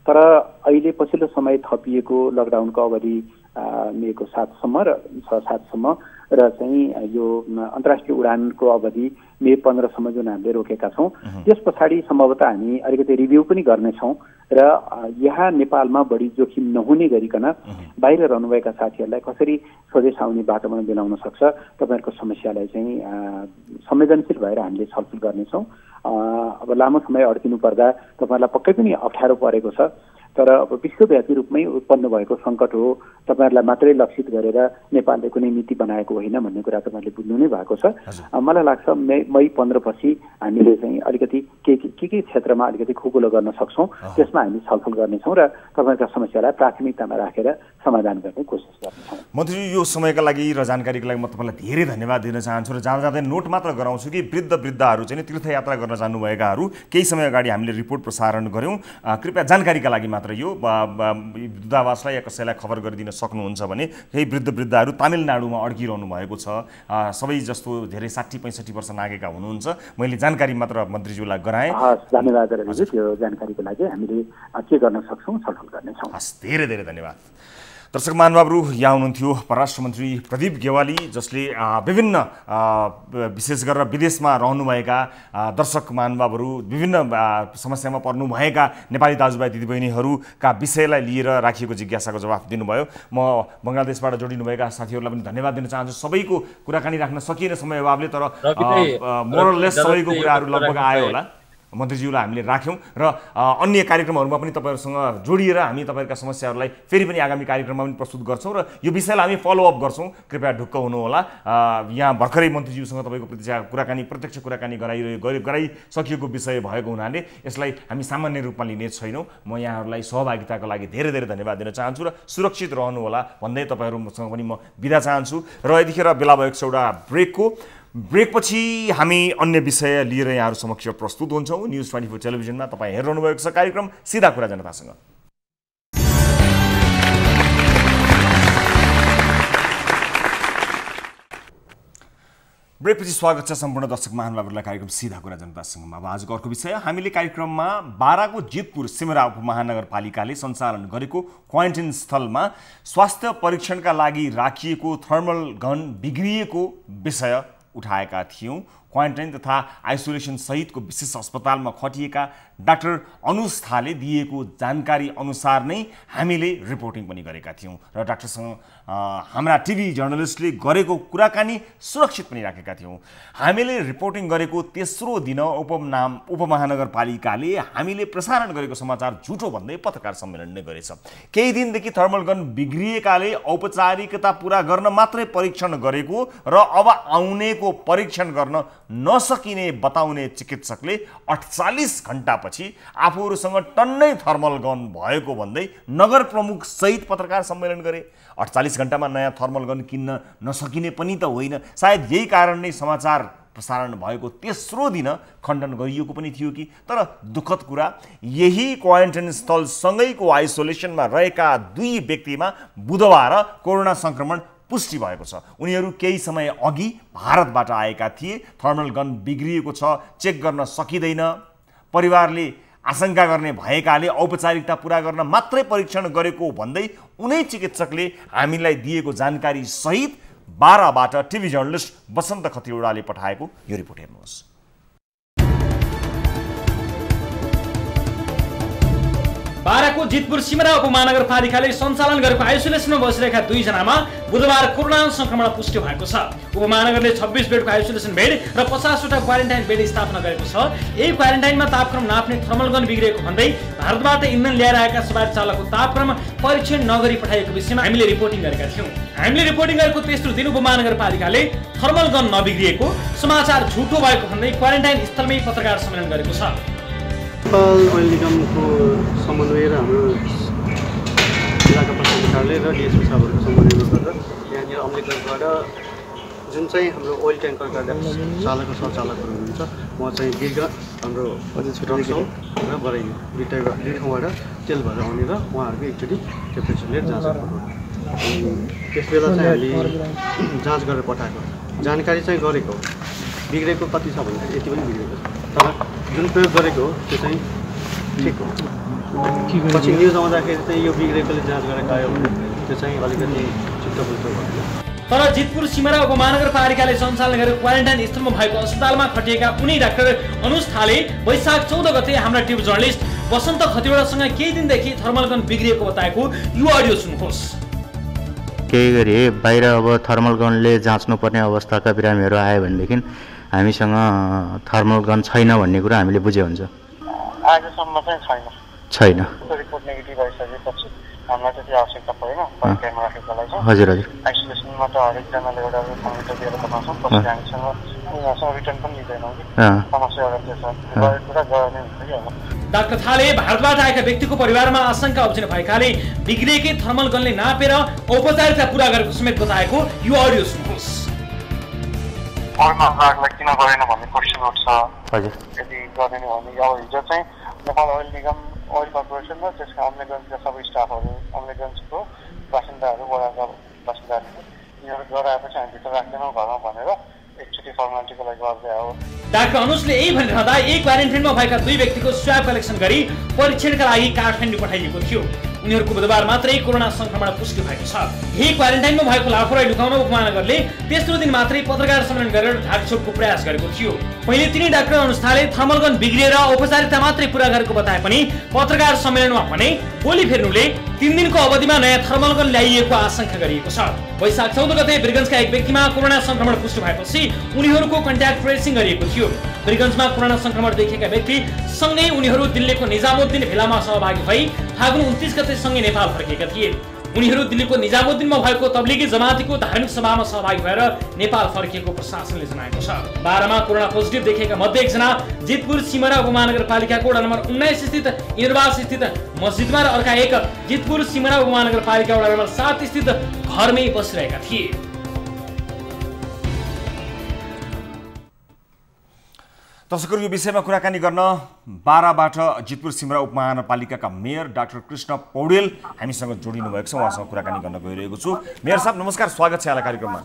तर अहिले पछिल्लो समय थपिएको लकडाउनको अवधि मेको 7 र 6-7 र चाहिँ यो अन्तर्राष्ट्रिय उडानको अवधि मे 15 जुन हामीले रोकेका छौँ, त्यस पछाडि सम्भवतः हामी अलिकति रिभ्यू पनि गर्नेछौँ र यहाँ नेपालमा बढी जोखिम नहुने गरिकन बाहिर रहनुभएका साथीहरूलाई कसरी स्वदेश आउने बाटोमा मिलाउन सक्छ, तपाईँहरूको समस्यालाई चाहिँ संवेदनशील भएर हामीले छलफल गर्नेछौँ। अब लामो समय अड्किनु पर्दा तपाईँहरूलाई पक्कै पनि अप्ठ्यारो परेको छ, तर अब विश्वव्यापी रूपमै उत्पन्न भएको सङ्कट हो, तपाईँहरूलाई मात्रै लक्षित गरेर नेपालले कुनै नीति बनाएको होइन भन्ने कुरा तपाईँहरूले बुझ्नु नै भएको छ। मलाई लाग्छ मई 15 पछि हामीले चाहिँ अलिकति के क्षेत्रमा अलिकति खुकुलो गर्न सक्छौँ, त्यसमा हामी छलफल गर्नेछौँ र तपाईँका समस्यालाई प्राथमिकतामा राखेर समाधान गर्ने कोसिस गर्नेछौँ। मन्त्री, यो समयका लागि र जानकारीको लागि म तपाईँलाई धेरै धन्यवाद दिन चाहन्छु र जाँदा जाँदै नोट मात्र गराउँछु कि वृद्धहरू चाहिँ तीर्थयात्रा गर्न जानुभएकाहरू केही समय अगाडि हामीले रिपोर्ट प्रसारण गऱ्यौँ। कृपया जानकारीका लागि मात्र यो दूतावासलाई या कसैलाई खबर गरिदिन सक्नुहुन्छ भने केही वृद्धहरू तामिलनाडुमा अड्किरहनु भएको छ, सबै जस्तो धेरै 60-65 वर्ष नागेका हुनुहुन्छ। मैले जानकारी मात्र मन्त्रीज्यूलाई गराएँ। धन्यवाद रविजी, त्यो जानकारीको लागि हामीले के गर्न सक्छौँ छलफल गर्नेछौँ। हस्, धेरै धेरै धन्यवाद। दर्शक महानुभावहरू, यहाँ हुनुहुन्थ्यो परराष्ट्र मन्त्री प्रदीप गेवाली, जसले विभिन्न विशेष गरेर विदेशमा रहनुभएका दर्शक महानुभावहरू, विभिन्न समस्यामा पर्नुभएका नेपाली दाजुभाइ दिदीबहिनीहरूका विषयलाई लिएर राखिएको जिज्ञासाको जवाफ दिनुभयो। म बङ्गलादेशबाट जोडिनुभएका साथीहरूलाई पनि धन्यवाद दिन चाहन्छु। सबैको कुराकानी राख्न सकिएन समय अभावले, तर मोरलेस सबैको कुराहरू लगभग आयो होला। मन्त्रीज्यूलाई हामीले राख्यौँ र अन्य कार्यक्रमहरूमा पनि तपाईँहरूसँग जोडिएर हामी तपाईँहरूका समस्याहरूलाई फेरि पनि आगामी कार्यक्रममा पनि प्रस्तुत गर्छौँ र यो विषयलाई हामी फलोअप गर्छौँ। कृपया ढुक्क हुनुहोला। यहाँ भर्खरै मन्त्रीज्यूसँग तपाईँको प्रत्यक्ष कुराकानी गराइसकिएको विषय भएको हुनाले यसलाई हामी सामान्य रूपमा लिने छैनौँ। म यहाँहरूलाई सहभागिताको लागि धेरै धेरै धन्यवाद दिन चाहन्छु र सुरक्षित रहनुहोला भन्दै तपाईँहरूसँग पनि म बिदा चाहन्छु। र यतिखेर बेला भएको छ एउटा ब्रेकपछि हामी अन्य विषय लिएर यहाँहरू समक्ष प्रस्तुत हुन्छौँ। न्युज 24 टेलिभिजनमा तपाईँ हेरिरहनु भएको छ कार्यक्रम सिधा कुरा जनतासँग। ब्रेकपछि स्वागत छ सम्पूर्ण दर्शक महानुभावहरूलाई कार्यक्रम सीधा कुरा जनतासँगमा। अब आजको अर्को विषय, हामीले कार्यक्रममा बाराको जितपुर सिमरा उपमहानगरपालिकाले सञ्चालन गरेको क्वारेन्टाइन स्थलमा स्वास्थ्य परीक्षणका लागि राखिएको थर्मल गन बिग्रिएको विषय उठाएका थियौँ। क्वारेन्टाइन तथा आइसोलेसन सहितको विशेष अस्पतालमा खटिएका डाक्टर अनुज थाले दिएको जानकारी अनुसार नै हामीले रिपोर्टिङ पनि गरेका थियौँ र डाक्टरसँग हाम्रा टिभी जर्नलिस्टले गरेको कुराकानी सुरक्षित पनि राखेका थियौँ। हामीले रिपोर्टिङ गरेको तेस्रो दिन उपमहानगरपालिकाले हामीले प्रसारण गरेको समाचार झुटो भन्दै पत्रकार सम्मेलन नै गरेछ। केही दिनदेखि थर्मल गन बिग्रिएकाले औपचारिकता पुरा गर्न मात्रै परीक्षण गरेको र अब आउनेको परीक्षण गर्न नसकिने बताउने चिकित्सकले 48 घण्टापछि आफूहरूसँग टन्नै थर्मल गन भएको भन्दै नगर प्रमुख सहित पत्रकार सम्मेलन गरे। 48 घण्टामा नयाँ थर्मल गन किन्न नसकिने पनि त होइन। सायद यही कारण नै समाचार प्रसारण भएको तेस्रो दिन खण्डन गरिएको पनि थियो कि। तर दुःखद कुरा, यही क्वारेन्टाइन स्थलसँगैको आइसोलेसनमा रहेका 2 व्यक्तिमा बुधबार कोरोना संक्रमण पुष्टि भएको छ। उनीहरू केही समय अघि भारतबाट आएका थिए। थर्मल गन बिग्रिएको छ, चेक गर्न सकिँदैन। परिवारले आशंका गर्ने भएकाले औपचारिकता पुरा गर्न मात्रै परीक्षण गरेको भन्दै उनै चिकित्सकले हामीलाई दिएको जानकारी सहित बाराबाट टिभी जर्नलिस्ट बसन्त खतिवडाले पठाएको यो रिपोर्ट हेर्नुहोस्। बाराको जितपुर सिमरा उपमहानगरपालिकाले सञ्चालन गरेको आइसोलेसनमा बसिरहेका 2 जनामा बुधबार कोरोना संक्रमण पुष्टि भएको छ। उपमहानगरले 26 बेडको आइसोलेसन बेड र 50 वटा क्वारेन्टाइन बेड स्थापना गरेको छ। यही क्वारेन्टाइनमा तापक्रम नाप्ने थर्मल गन बिग्रिएको भन्दै भारतबाट इन्धन ल्याएर आएका सवारी चालकको तापक्रम परीक्षण नगरी पठाइएको विषयमा हामीले रिपोर्टिङ गरेका थियौँ। हामीले रिपोर्टिङ गरेको तेस्रो दिन उपमहानगरपालिकाले थर्मल गन नबिग्रिएको, समाचार झुटो भएको भन्दै क्वारेन्टाइन स्थलमै पत्रकार सम्मेलन गरेको छ। नेपाल ओइल निगमको समन्वय र हाम्रो जिल्लाका प्रशासन कार्यालय र डिएसपी साहबहरूको समन्वयमा गर्दा यहाँनिर अम्लेखगञ्जबाट जुन चाहिँ हाम्रो ओइल ट्याङ्करका चालक सञ्चालकहरू हुनुहुन्छ, उहाँ चाहिँ बिर्ग हाम्रो रक्सौल र बराइली दुई ठाउँबाट तेल भएर आउने र उहाँहरूको एकचोटि टेम्परेचर लिएर जाँच गर्नु। त्यस बेला चाहिँ हामीले जाँच गरेर पठाएको जानकारी चाहिँ गरेको बिग्रेको कति छ भन्दाखेरि यति पनि बिग्रेको छ, तर जुन प्रयोग गरेको हो त्यो चाहिँ ठिक हो। पछि न्युज आउँदाखेरि चाहिँ यो बिग्रेकोले जाँच गरेर आयो भने त्यो चाहिँ अलिकति चित्तबुझ्दो भयो। तर जितपुर सिमरा उपमहानगरपालिकाले सञ्चालन गरेको क्वारेन्टाइन स्थलमा भएको अस्पतालमा खटिएका उनी डाक्टर अनुज थाले वैशाख 14 गते हाम्रा टिभी जर्नलिस्ट बसन्त खतिवडासँग केही दिनदेखि थर्मल गन बिग्रिएको बताएको यो अडियो सुन्नुहोस्। केही गरी बाहिर अब थर्मल गनले जाँच्नुपर्ने अवस्थाका बिरामीहरू आयो भनेदेखि हामीसँग थर्मल गन छैन भन्ने कुरा हामीले बुझे हुन्छ। आजसम्म चाहिँ छैन। रिपोर्ट नेगेटिभ आइसकेपछि हामीलाई त्यति आवश्यकता परेन क्वारेन्टाइनमा राखेको लागि। हजुर हजुर। आइसोलेसनमा त हरेकजनाले एउटा थर्मोमिटर दिएर बनाउँछौँ, पछि हामीसँग उनीहरूसँग रिटर्न पनि लिँदैनौँ कि समस्या एउटा त्यो छ, गरेको कुरा गर्ने हुन्छ कि अब। डाक्टर थाले भारतबाट आएका व्यक्तिको परिवारमा आशंका उब्जिन भएकाले बिग्रिएकै थर्मल गनले नापेर औपचारिकता पुरा गरेको समेत बताएको यो अडियो सुन्नुहोस्। अरूलाई किन गरेन भन्ने क्वेसन उठ्छ। हजुर। यदि गर्ने भने अब हिजो चाहिँ नेपाल ओइल निगम ओइल कर्पोरेसन र त्यसका अम्लेखगञ्जका सबै स्टाफहरू, अम्लेखगञ्जको बासिन्दाहरू, वडाका बासिन्दाहरू यिनीहरू गराएपछि हामी भित्र राख्दैनौँ घरमा भनेर एकचोटि फर्मालिटीको लागि गर्दै हो। डाक्टर अनुजले यही भनिरहँदा यही क्वारेन्टाइनमा भएका 2 व्यक्तिको स्वाब कलेक्सन गरी परीक्षणका लागि काठमाडौँ पठाइएको थियो। उनीहरूको बुधबार मात्रै कोरोना संक्रमण पुष्टि भएको छ। यही क्वारेन्टाइनमा भएको लापरवाही लुकाउन उपमहानगरले तेस्रो दिन मात्रै पत्रकार सम्मेलन गरेर ढाकछोपको प्रयास गरेको थियो। पहिले तिनै डाक्टर अनुज थाले थर्मल गन बिग्रिएर औपचारिकता मात्रै पुरा गरेको बताए पनि पत्रकार सम्मेलनमा भने बोली फेर्नुले 3 दिनको अवधिमा नयाँ थर्मल गन ल्याइएको आशंका गरिएको छ। वैशाख 14 गते वीरगञ्जका एक व्यक्तिमा कोरोना संक्रमण पुष्टि भएपछि उनीहरूको कन्ट्याक्ट ट्रेसिङ गरिएको थियो। वीरगञ्जमा कोरोना संक्रमण देखिएका व्यक्ति सँगै उनीहरू दिल्लीको निजामुद्दिन भेलामा सहभागी भई फागुन 29 गते सँगै नेपाल फर्केका थिए। उनीहरू दिल्लीको निजामुद्दिनमा भएको तब्लिगी जमातीको धार्मिक सभामा सहभागी भएर नेपाल फर्किएको प्रशासनले जनाएको छ। बारामा कोरोना पोजिटिभ देखिएका मध्ये एकजना जितपुर सिमरा उपमहानगरपालिकाको वडा नम्बर 19 स्थित इन्द्रवास स्थित मस्जिदमा र अर्का एक जितपुर सिमरा उपमहानगरपालिका वडा नम्बर 7 स्थित घरमै बसिरहेका थिए। दर्शकहरू, यो विषयमा कुराकानी गर्न बाराबाट जितपुर सिमरा उपमहानगरपालिकाका मेयर डाक्टर कृष्ण पौडेल हामीसँग जोडिनु भएको छ। उहाँसँग कुराकानी गर्न गइरहेको छु। मेयर साहब नमस्कार, स्वागत छ यहाँलाई कार्यक्रममा।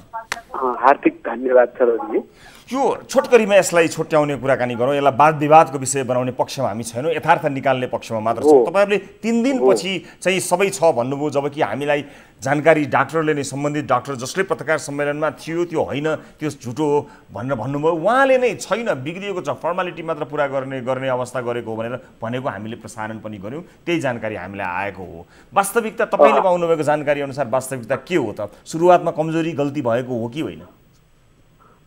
हार्दिक धन्यवाद छ रवि। यो छोटकरीमा यसलाई छोट्याउने कुराकानी गरौँ, यसलाई वाद विवादको विषय बनाउने पक्षमा हामी छैनौँ, यथार्थ निकाल्ने पक्षमा मात्र छौँ। तपाईँहरूले 3 दिनपछि चाहिँ सबै छ भन्नुभयो, जबकि हामीलाई जानकारी डाक्टरले नै सम्बन्धित डाक्टर जसले पत्रकार सम्मेलनमा थियो त्यो होइन, त्यो झुटो हो भनेर भन्नुभयो। उहाँले नै छैन, बिग्रिएको छ, फर्मालिटी मात्र पुरा गर्ने अवस्था गरेको हो भनेर भनेको हामीले प्रसारण पनि गऱ्यौँ, त्यही जानकारी हामीलाई आएको हो। वास्तविकता तपाईँले पाउनुभएको जानकारी अनुसार वास्तविकता के हो त? सुरुवातमा कमजोरी गल्ती भएको हो कि होइन?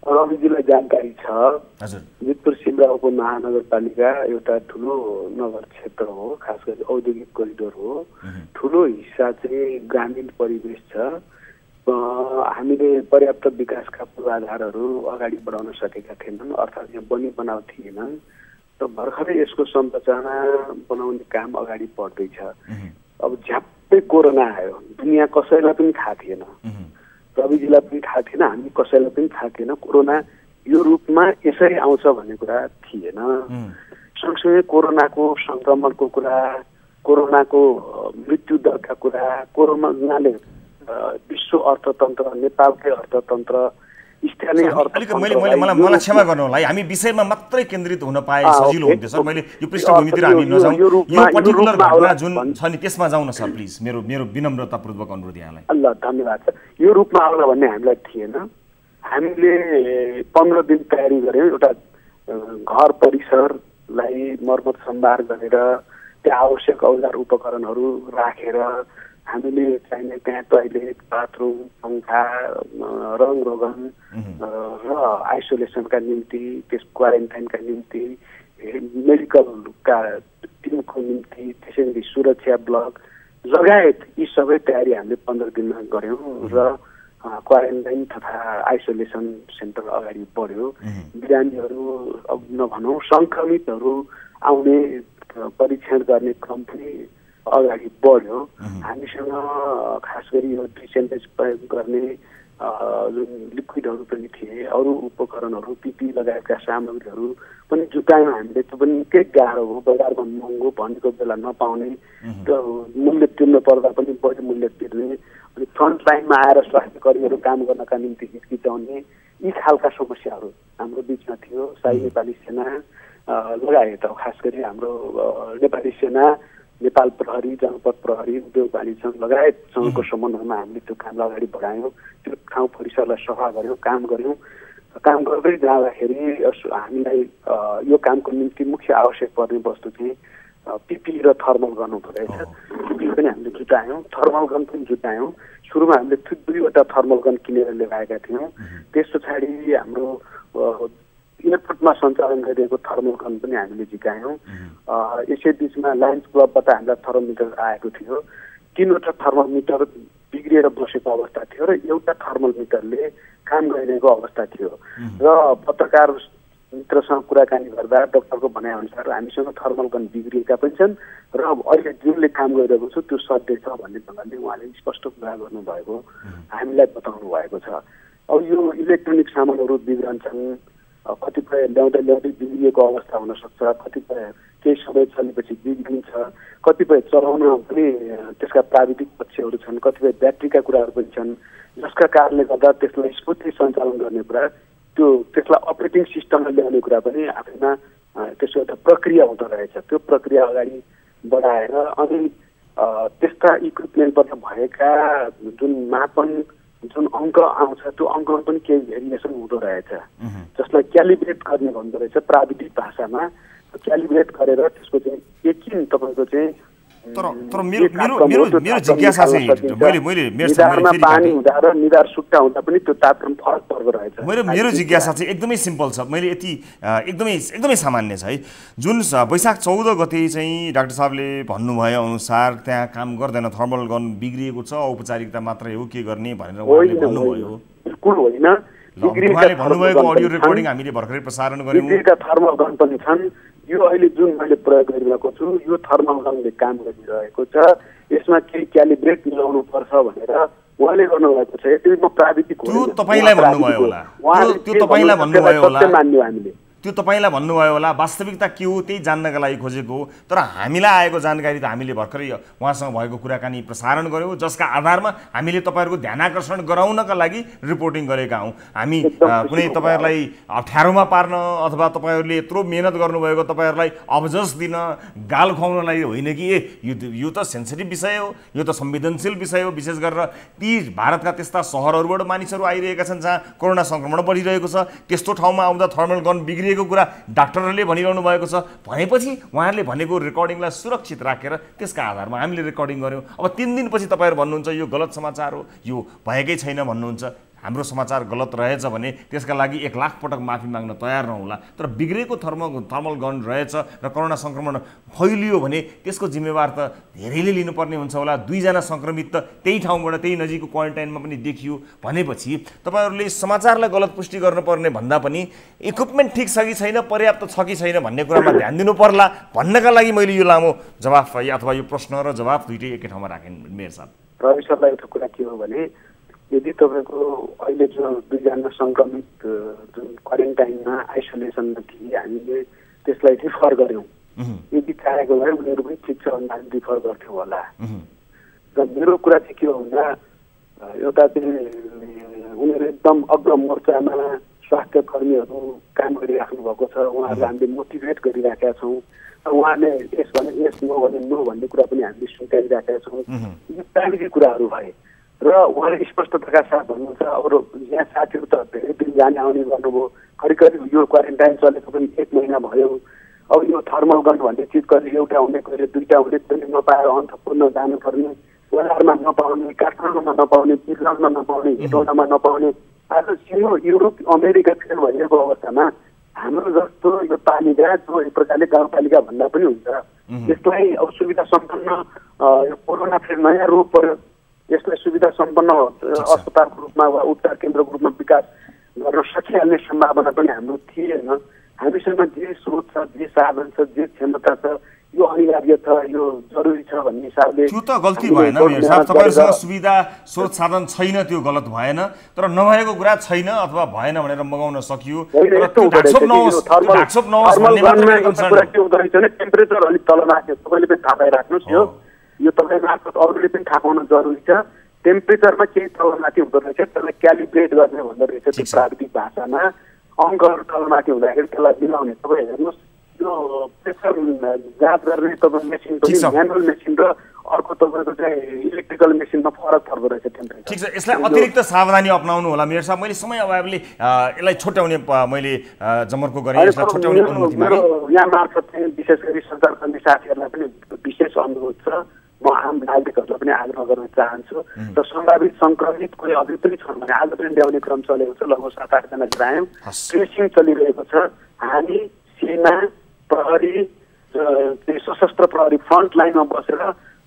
रविजीलाई जानकारी छ, जितपुर सिमरा उपमहानगरपालिका एउटा ठुलो नगर क्षेत्र हो, खास गरी औद्योगिक कोरिडोर हो, ठुलो हिस्सा चाहिँ ग्रामीण परिवेश छ। हामीले पर्याप्त विकासका पूर्वाधारहरू अगाडि बढाउन सकेका थिएनन्, अर्थात् यहाँ बनाउ थिएनन् र भर्खरै यसको संरचना बनाउने काम अगाडि बढ्दैछ। अब झ्याप्पै कोरोना आयो, दुनियाँ कसैलाई पनि थाहा थिएन, रविजीलाई पनि थाहा थिएन, हामी कसैलाई पनि थाहा थिएन कोरोना यो रूपमा यसरी आउँछ भन्ने कुरा थिएन। सँगसँगै कोरोनाको संक्रमणको कुरा, कोरोनाको मृत्यु दरका कुरा, कोरोनाले विश्व अर्थतन्त्र, नेपालकै अर्थतन्त्र, स्थानीय मलाई क्षमा गर्नु होला, हामी विषयमा मात्रै केन्द्रित हुन पाए सजिलो हुन्थ्यो सर। मैले यो पृष्ठभूमितिर हामी नजाउँ, यो पर्टिकुलर घटना जुन छ नि त्यसमा जाउँ न सर प्लिज। मेरो विनम्रतापूर्वक अनुरोध यहाँलाई। ल धन्यवाद सर। यो रूपमा आउला भन्ने हामीलाई थिएन। हामीले 15 दिन तयारी गऱ्यौँ, एउटा घर परिसरलाई मर्मत सम्भार गरेर त्यहाँ आवश्यक औजार उपकरणहरू राखेर हामीले चाहिने त्यहाँ टोयलेट, बाथरुम, पङ्खा, रङ रोगन र आइसोलेसनका निम्ति, त्यस क्वारेन्टाइनका निम्ति, मेडिकलका टिमको निम्ति, त्यसै गरी सुरक्षा ब्लक लगायत यी सबै तयारी हामीले 15 दिनमा गऱ्यौँ र क्वारेन्टाइन तथा आइसोलेसन सेन्टर अगाडि बढ्यो। बिरामीहरू अब नभनौँ, सङ्क्रमितहरू आउने परीक्षण गर्ने क्रम पनि अगाडि बढ्यो। हामीसँग खास गरी यो डिसेन्टेज प्रयोग गर्ने जुन लिक्विडहरू पनि थिए, अरू उपकरणहरू, पिपी लगायतका सामग्रीहरू पनि जुटायौँ हामीले। त्यो पनि निकै गाह्रो हो, बजारमा महँगो, भनेको बेला नपाउने, त्यो मूल्य तिर्नु पर्दा पनि बढी मूल्य तिर्ने, अनि फ्रन्ट लाइनमा आएर स्वास्थ्य कर्मीहरू काम गर्नका निम्ति हिचकिचाउने, यी खालका समस्याहरू हाम्रो बिचमा थियो। शाही नेपाली सेना लगायत खास गरी हाम्रो नेपाली सेना, नेपाल प्रहरी, जनपद प्रहरी, उद्योग वाणिज्य लगायतसँगको समन्वयमा हामीले त्यो कामलाई अगाडि बढायौँ। त्यो ठाउँ परिसरलाई सफा गऱ्यौँ, काम गऱ्यौँ। काम गर्दै जाँदाखेरि हामीलाई यो कामको निम्ति मुख्य आवश्यक पर्ने वस्तु चाहिँ पिपी र थर्मल गन हुँदो रहेछ। पिपी पनि हामीले जुटायौँ, थर्मल गन पनि जुटायौँ। सुरुमा हामीले 2वटा थर्मल गन किनेर ल्याएका थियौँ। त्यस पछाडि हाम्रो एयरपोर्टमा सञ्चालन गरिएको थर्मल गन पनि हामीले झिकायौँ। यसै बिचमा लायन्स क्लबबाट हामीलाई थर्मोमिटर आएको थियो। 3वटा थर्मोमिटर बिग्रिएर बसेको अवस्था थियो र एउटा थर्मल मिटरले काम गरिरहेको अवस्था थियो र पत्रकार मित्रसँग कुराकानी गर्दा डाक्टरको भनाइअनुसार हामीसँग थर्मल गन बिग्रिएका पनि छन् र अहिले जुनले काम गरिरहेको छ त्यो सत्य छ भन्ने ढङ्गले उहाँले स्पष्ट कुरा गर्नुभएको, हामीलाई बताउनु भएको छ। अब यो इलेक्ट्रोनिक सामानहरू बिग्रन्छन्, कतिपय ल्याउँदै बिग्रिएको अवस्था हुनसक्छ, कतिपय केही समय चलेपछि बिग्रिन्छ, कतिपय चलाउन पनि त्यसका प्राविधिक पक्षहरू छन्, कतिपय ब्याट्रीका कुराहरू पनि छन्, जसका कारणले गर्दा त्यसलाई स्मुथली सञ्चालन गर्ने कुरा, त्यसलाई अपरेटिङ सिस्टममा ल्याउने कुरा पनि आफैमा त्यसको एउटा प्रक्रिया हुँदो रहेछ। त्यो प्रक्रिया अगाडि बढाएर अनि त्यस्ता इक्विपमेन्टबाट भएका जुन मापन, जुन अङ्क आउँछ त्यो अङ्कमा पनि केही भेरिएसन हुँदो रहेछ, जसलाई क्यालिब्रेट गर्ने भन्दो रहेछ प्राविधिक भाषामा। क्यालिब्रेट गरेर त्यसको चाहिँ एकछिन तपाईँको चाहिँ तर मेरो जिज्ञासा चाहिँ निधारमा पानी हुँदा र निधार सुट्टा हुँदा पनि त्यो तापक्रम फरक पर्दो रहेछ। मेरो जिज्ञासा चाहिँ एकदमै सिम्पल छ, मैले यति एकदमै सामान्य छ है। जुन वैशाख 14 गते चाहिँ डाक्टर साहबले भन्नुभयो अनुसार त्यहाँ काम गर्दैन, थर्मल गन बिग्रिएको छ, औपचारिकता मात्रै हो, के गर्ने भनेर उहाँले भन्नुभयो। बिल्कुल होइन, उहाँले भन्नुभएको अडियो रेकर्डिङ हामीले भर्खरै प्रसारण गर्यौँ। बिग्रिएका थर्मल गन पनि छन्। यो अहिले जुन मैले प्रयोग गरिरहेको छु यो थर्मल गनले काम गरिरहेको छ, यसमा केही क्यालिब्रेट मिलाउनु पर्छ भनेर उहाँले गर्नुभएको छ। यति म प्राविधिक त्यो तपाईलाई भन्नुभयो होला, त्यो तपाईलाई भन्नुभयो होला, मान्यौ हामीले। त्यो तपाईँलाई भन्नुभयो होला, वास्तविकता के हो त्यही जान्नका लागि खोजेको हो। तर हामीलाई आएको जानकारी त हामीले भर्खरै उहाँसँग भएको कुराकानी प्रसारण गऱ्यौँ, जसका आधारमा हामीले तपाईँहरूको ध्यानाकर्षण गराउनका लागि रिपोर्टिङ गरेका हौँ। हामी कुनै तपाईँहरूलाई अप्ठ्यारोमा पार्न अथवा तपाईँहरूले यत्रो मेहनत गर्नुभएको तपाईँहरूलाई अबजस दिन, गाल खुवाउनलाई होइन कि यो त सेन्सिटिभ विषय हो, यो त संवेदनशील विषय हो। विशेष गरेर ती भारतका त्यस्ता सहरहरूबाट मानिसहरू आइरहेका छन् जहाँ कोरोना सङ्क्रमण बढिरहेको छ, त्यस्तो ठाउँमा आउँदा थर्मल गन बिग्रिएको कुरा डाक्टरहरूले भनिरहनु भएको छ भनेपछि उहाँहरूले भनेको रेकर्डिङलाई सुरक्षित राखेर त्यसका आधारमा हामीले रेकर्डिङ गऱ्यौँ। अब 3 दिनपछि तपाईँहरू भन्नुहुन्छ यो गलत समाचार हो, यो भएकै छैन भन्नुहुन्छ। हाम्रो समाचार गलत रहेछ भने त्यसका लागि 1 लाख पटक माफी माग्न तयार नहोला। तर बिग्रेको थर्मल गन रहेछ र कोरोना सङ्क्रमण फैलियो भने त्यसको जिम्मेवार त धेरैले लिनुपर्ने हुन्छ होला। 2 जना सङ्क्रमित त त्यही ठाउँबाट त्यही नजिकको क्वारेन्टाइनमा पनि देखियो भनेपछि तपाईँहरूले समाचारलाई गलत पुष्टि गर्नुपर्ने भन्दा पनि इक्विपमेन्ट ठिक छ कि छैन, पर्याप्त छ कि छैन भन्ने कुरामा ध्यान दिनु पर्ला भन्नका लागि मैले यो लामो जवाफ अथवा यो प्रश्न र जवाफ दुईटै एकै ठाउँमा राखेँ। मेयर साहब, रवि सरलाई एउटा कुरा के हो भने यदि तपाईँको अहिले जो 2 जना सङ्क्रमित जुन क्वारेन्टाइनमा आइसोलेसनमा थिए हामीले त्यसलाई रिफर गऱ्यौँ। यदि चाहेको भए उनीहरू पनि ठिक छ भन्दा रिफर गर्थ्यौँ होला। र मेरो कुरा चाहिँ के हो भन्दा एउटा चाहिँ उनीहरू एकदम अग्र मोर्चामा स्वास्थ्य कर्मीहरू काम गरिराख्नु भएको छ, उहाँहरूलाई हामीले मोटिभेट गरिराखेका छौँ। उहाँले यस भने यस, नो भने नो भन्ने कुरा पनि हामीले स्वीकारिराखेका छौँ। यी प्राविधिक कुराहरू भए र उहाँले स्पष्टताका साथ भन्नुहुन्छ। अब यहाँ साथीहरू त धेरै दिन जाने आउने गर्नुभयो, करिब यो क्वारेन्टाइन चलेको पनि 1 महिना भयो। अब यो थर्मल गन भन्ने चिज कहिले एउटा हुने, कहिले 2टा हुने, कहिले नपाएर अन्तपूर्ण जानुपर्ने, बजारमा नपाउने, काठमाडौँमा नपाउने, बिरगन्जमा नपाउने, हेटौडामा नपाउने। आज युरोप अमेरिका फेल भइरहेको अवस्थामा हाम्रो जस्तो यो पालिका जो एक प्रकारले गाउँपालिका भन्दा पनि हुन्छ, यसलाई अब सुविधा सम्पन्न यो कोरोना फेरि नयाँ रूप पर्यो, यसलाई सुविधा सम्पन्न अस्पतालको रूपमा वा उपचार केन्द्रको रूपमा विकास गर्न सकिहाल्ने सम्भावना पनि हाम्रो थिएन। हामीसँग जे स्रोत छ, जे साधन छ, जे क्षमता छ, यो अनिवार्य छ, यो जरुरी छ भन्ने हिसाबले त्यो त गल्ती भएन मेयर साहब। तपाईँहरूसँग सुविधा स्रोत साधन छैन त्यो गलत भएन, तर नभएको कुरा छैन अथवा भएन भनेर मगाउन सकियो। टेम्परेचर अलिक तल राख्यो, तपाईँले पनि थाहा पाइराख्नुहोस्। यो तपाईँ मार्फत अरूले पनि थाहा पाउन जरुरी छ। टेम्परेचरमा केही तलमाथि हुँदो रहेछ, त्यसलाई क्यालिब्रेट गर्ने भन्दो रहेछ त्यो प्राविधिक भाषामा। अङ्कहरू तलमाथि हुँदाखेरि त्यसलाई मिलाउने। तपाईँ हेर्नुहोस् यो प्रेसर जाँच गर्ने तपाईँ मेसिन पनि म्यानुअल मेसिन र अर्को तपाईँको चाहिँ इलेक्ट्रिकल मेसिनमा फरक पर्दो रहेछ टेम्परेचर। ठिक छ, यसलाई अतिरिक्त सावधानी अपनाउनु होला मेयर साहब। मैले समय अभावले यसलाई छुट्याउने मैले जमर्को गरेँ, यसलाई छुट्याउने अनुमति मागेँ। यहाँ मार्फत चाहिँ विशेष गरी सञ्चारकर्मी साथीहरूलाई पनि विशेष अनुरोध छ। म आम नागरिकहरूलाई पनि आग्रह गर्न चाहन्छु र सम्भावित सङ्क्रमित कोही अझै पनि छन् भने आज पनि ल्याउने क्रम चलेको छ। लगभग 7-8 जना ल्यायौँ, ट्रेसिङ चलिरहेको छ। हामी सेना, प्रहरी, सशस्त्र प्रहरी फ्रन्ट लाइनमा बसेर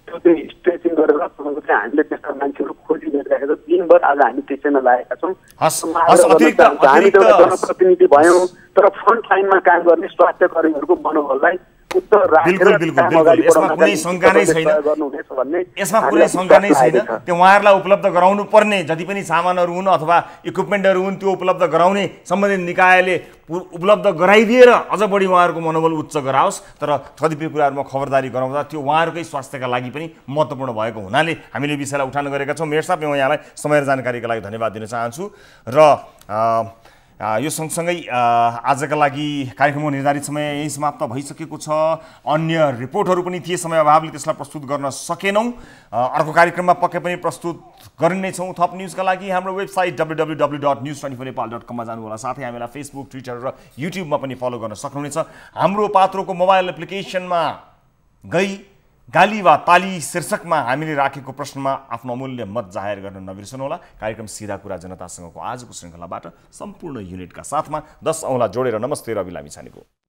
त्यो चाहिँ स्ट्रेचिङ गरेर तपाईँको चाहिँ हामीले त्यस्ता मान्छेहरू खोजिरहेका छौँ। दिनभर आज हामी त्यसैमा लागेका छौँ। हामी एउटा जनप्रतिनिधि भयौँ, तर फ्रन्ट लाइनमा काम गर्ने स्वास्थ्य कर्मीहरूको मनोबललाई यसमा कुनै शङ्का नै छैन, त्यो उहाँहरूलाई उपलब्ध गराउनु पर्ने जति पनि सामानहरू हुन् अथवा इक्विपमेन्टहरू हुन् त्यो उपलब्ध गराउने सम्बन्धित निकायले उपलब्ध गराइदिएर अझ बढी उहाँहरूको मनोबल उच्च गराओस्। तर कतिपय कुराहरूमा खबरदारी गराउँदा त्यो उहाँहरूकै स्वास्थ्यका लागि पनि महत्त्वपूर्ण भएको हुनाले हामीले विषयलाई उठान गरेका छौँ। मेयर साहब, म यहाँलाई समय र जानकारीका लागि धन्यवाद दिन चाहन्छु र यो सँगसँगै आजका लागि कार्यक्रमको निर्धारित समय यही समाप्त भइसकेको छ। अन्य रिपोर्टहरू पनि थिए, समय अभावले त्यसलाई प्रस्तुत गर्न सकेनौँ। अर्को कार्यक्रममा पक्कै पनि प्रस्तुत गर्ने छौँ। थप न्युजका लागि हाम्रो वेबसाइट www.news24nepal.com मा जानु होला। साथै हामीलाई फेसबुक, ट्विटर र युट्युबमा पनि फलो गर्न सक्नुहुनेछ। हाम्रो पात्रोको मोबाइल एप्लिकेसनमा गई गाली वा ताली शीर्षकमा हामीले राखेको प्रश्नमा आफ्नो अमूल्य मत जाहेर गर्न नबिर्सनुहोला। कार्यक्रम सिधा कुरा जनतासँगको आजको श्रृङ्खलाबाट सम्पूर्ण युनिटका साथमा 10 औँला जोडेर नमस्ते रवि लामिछानेको।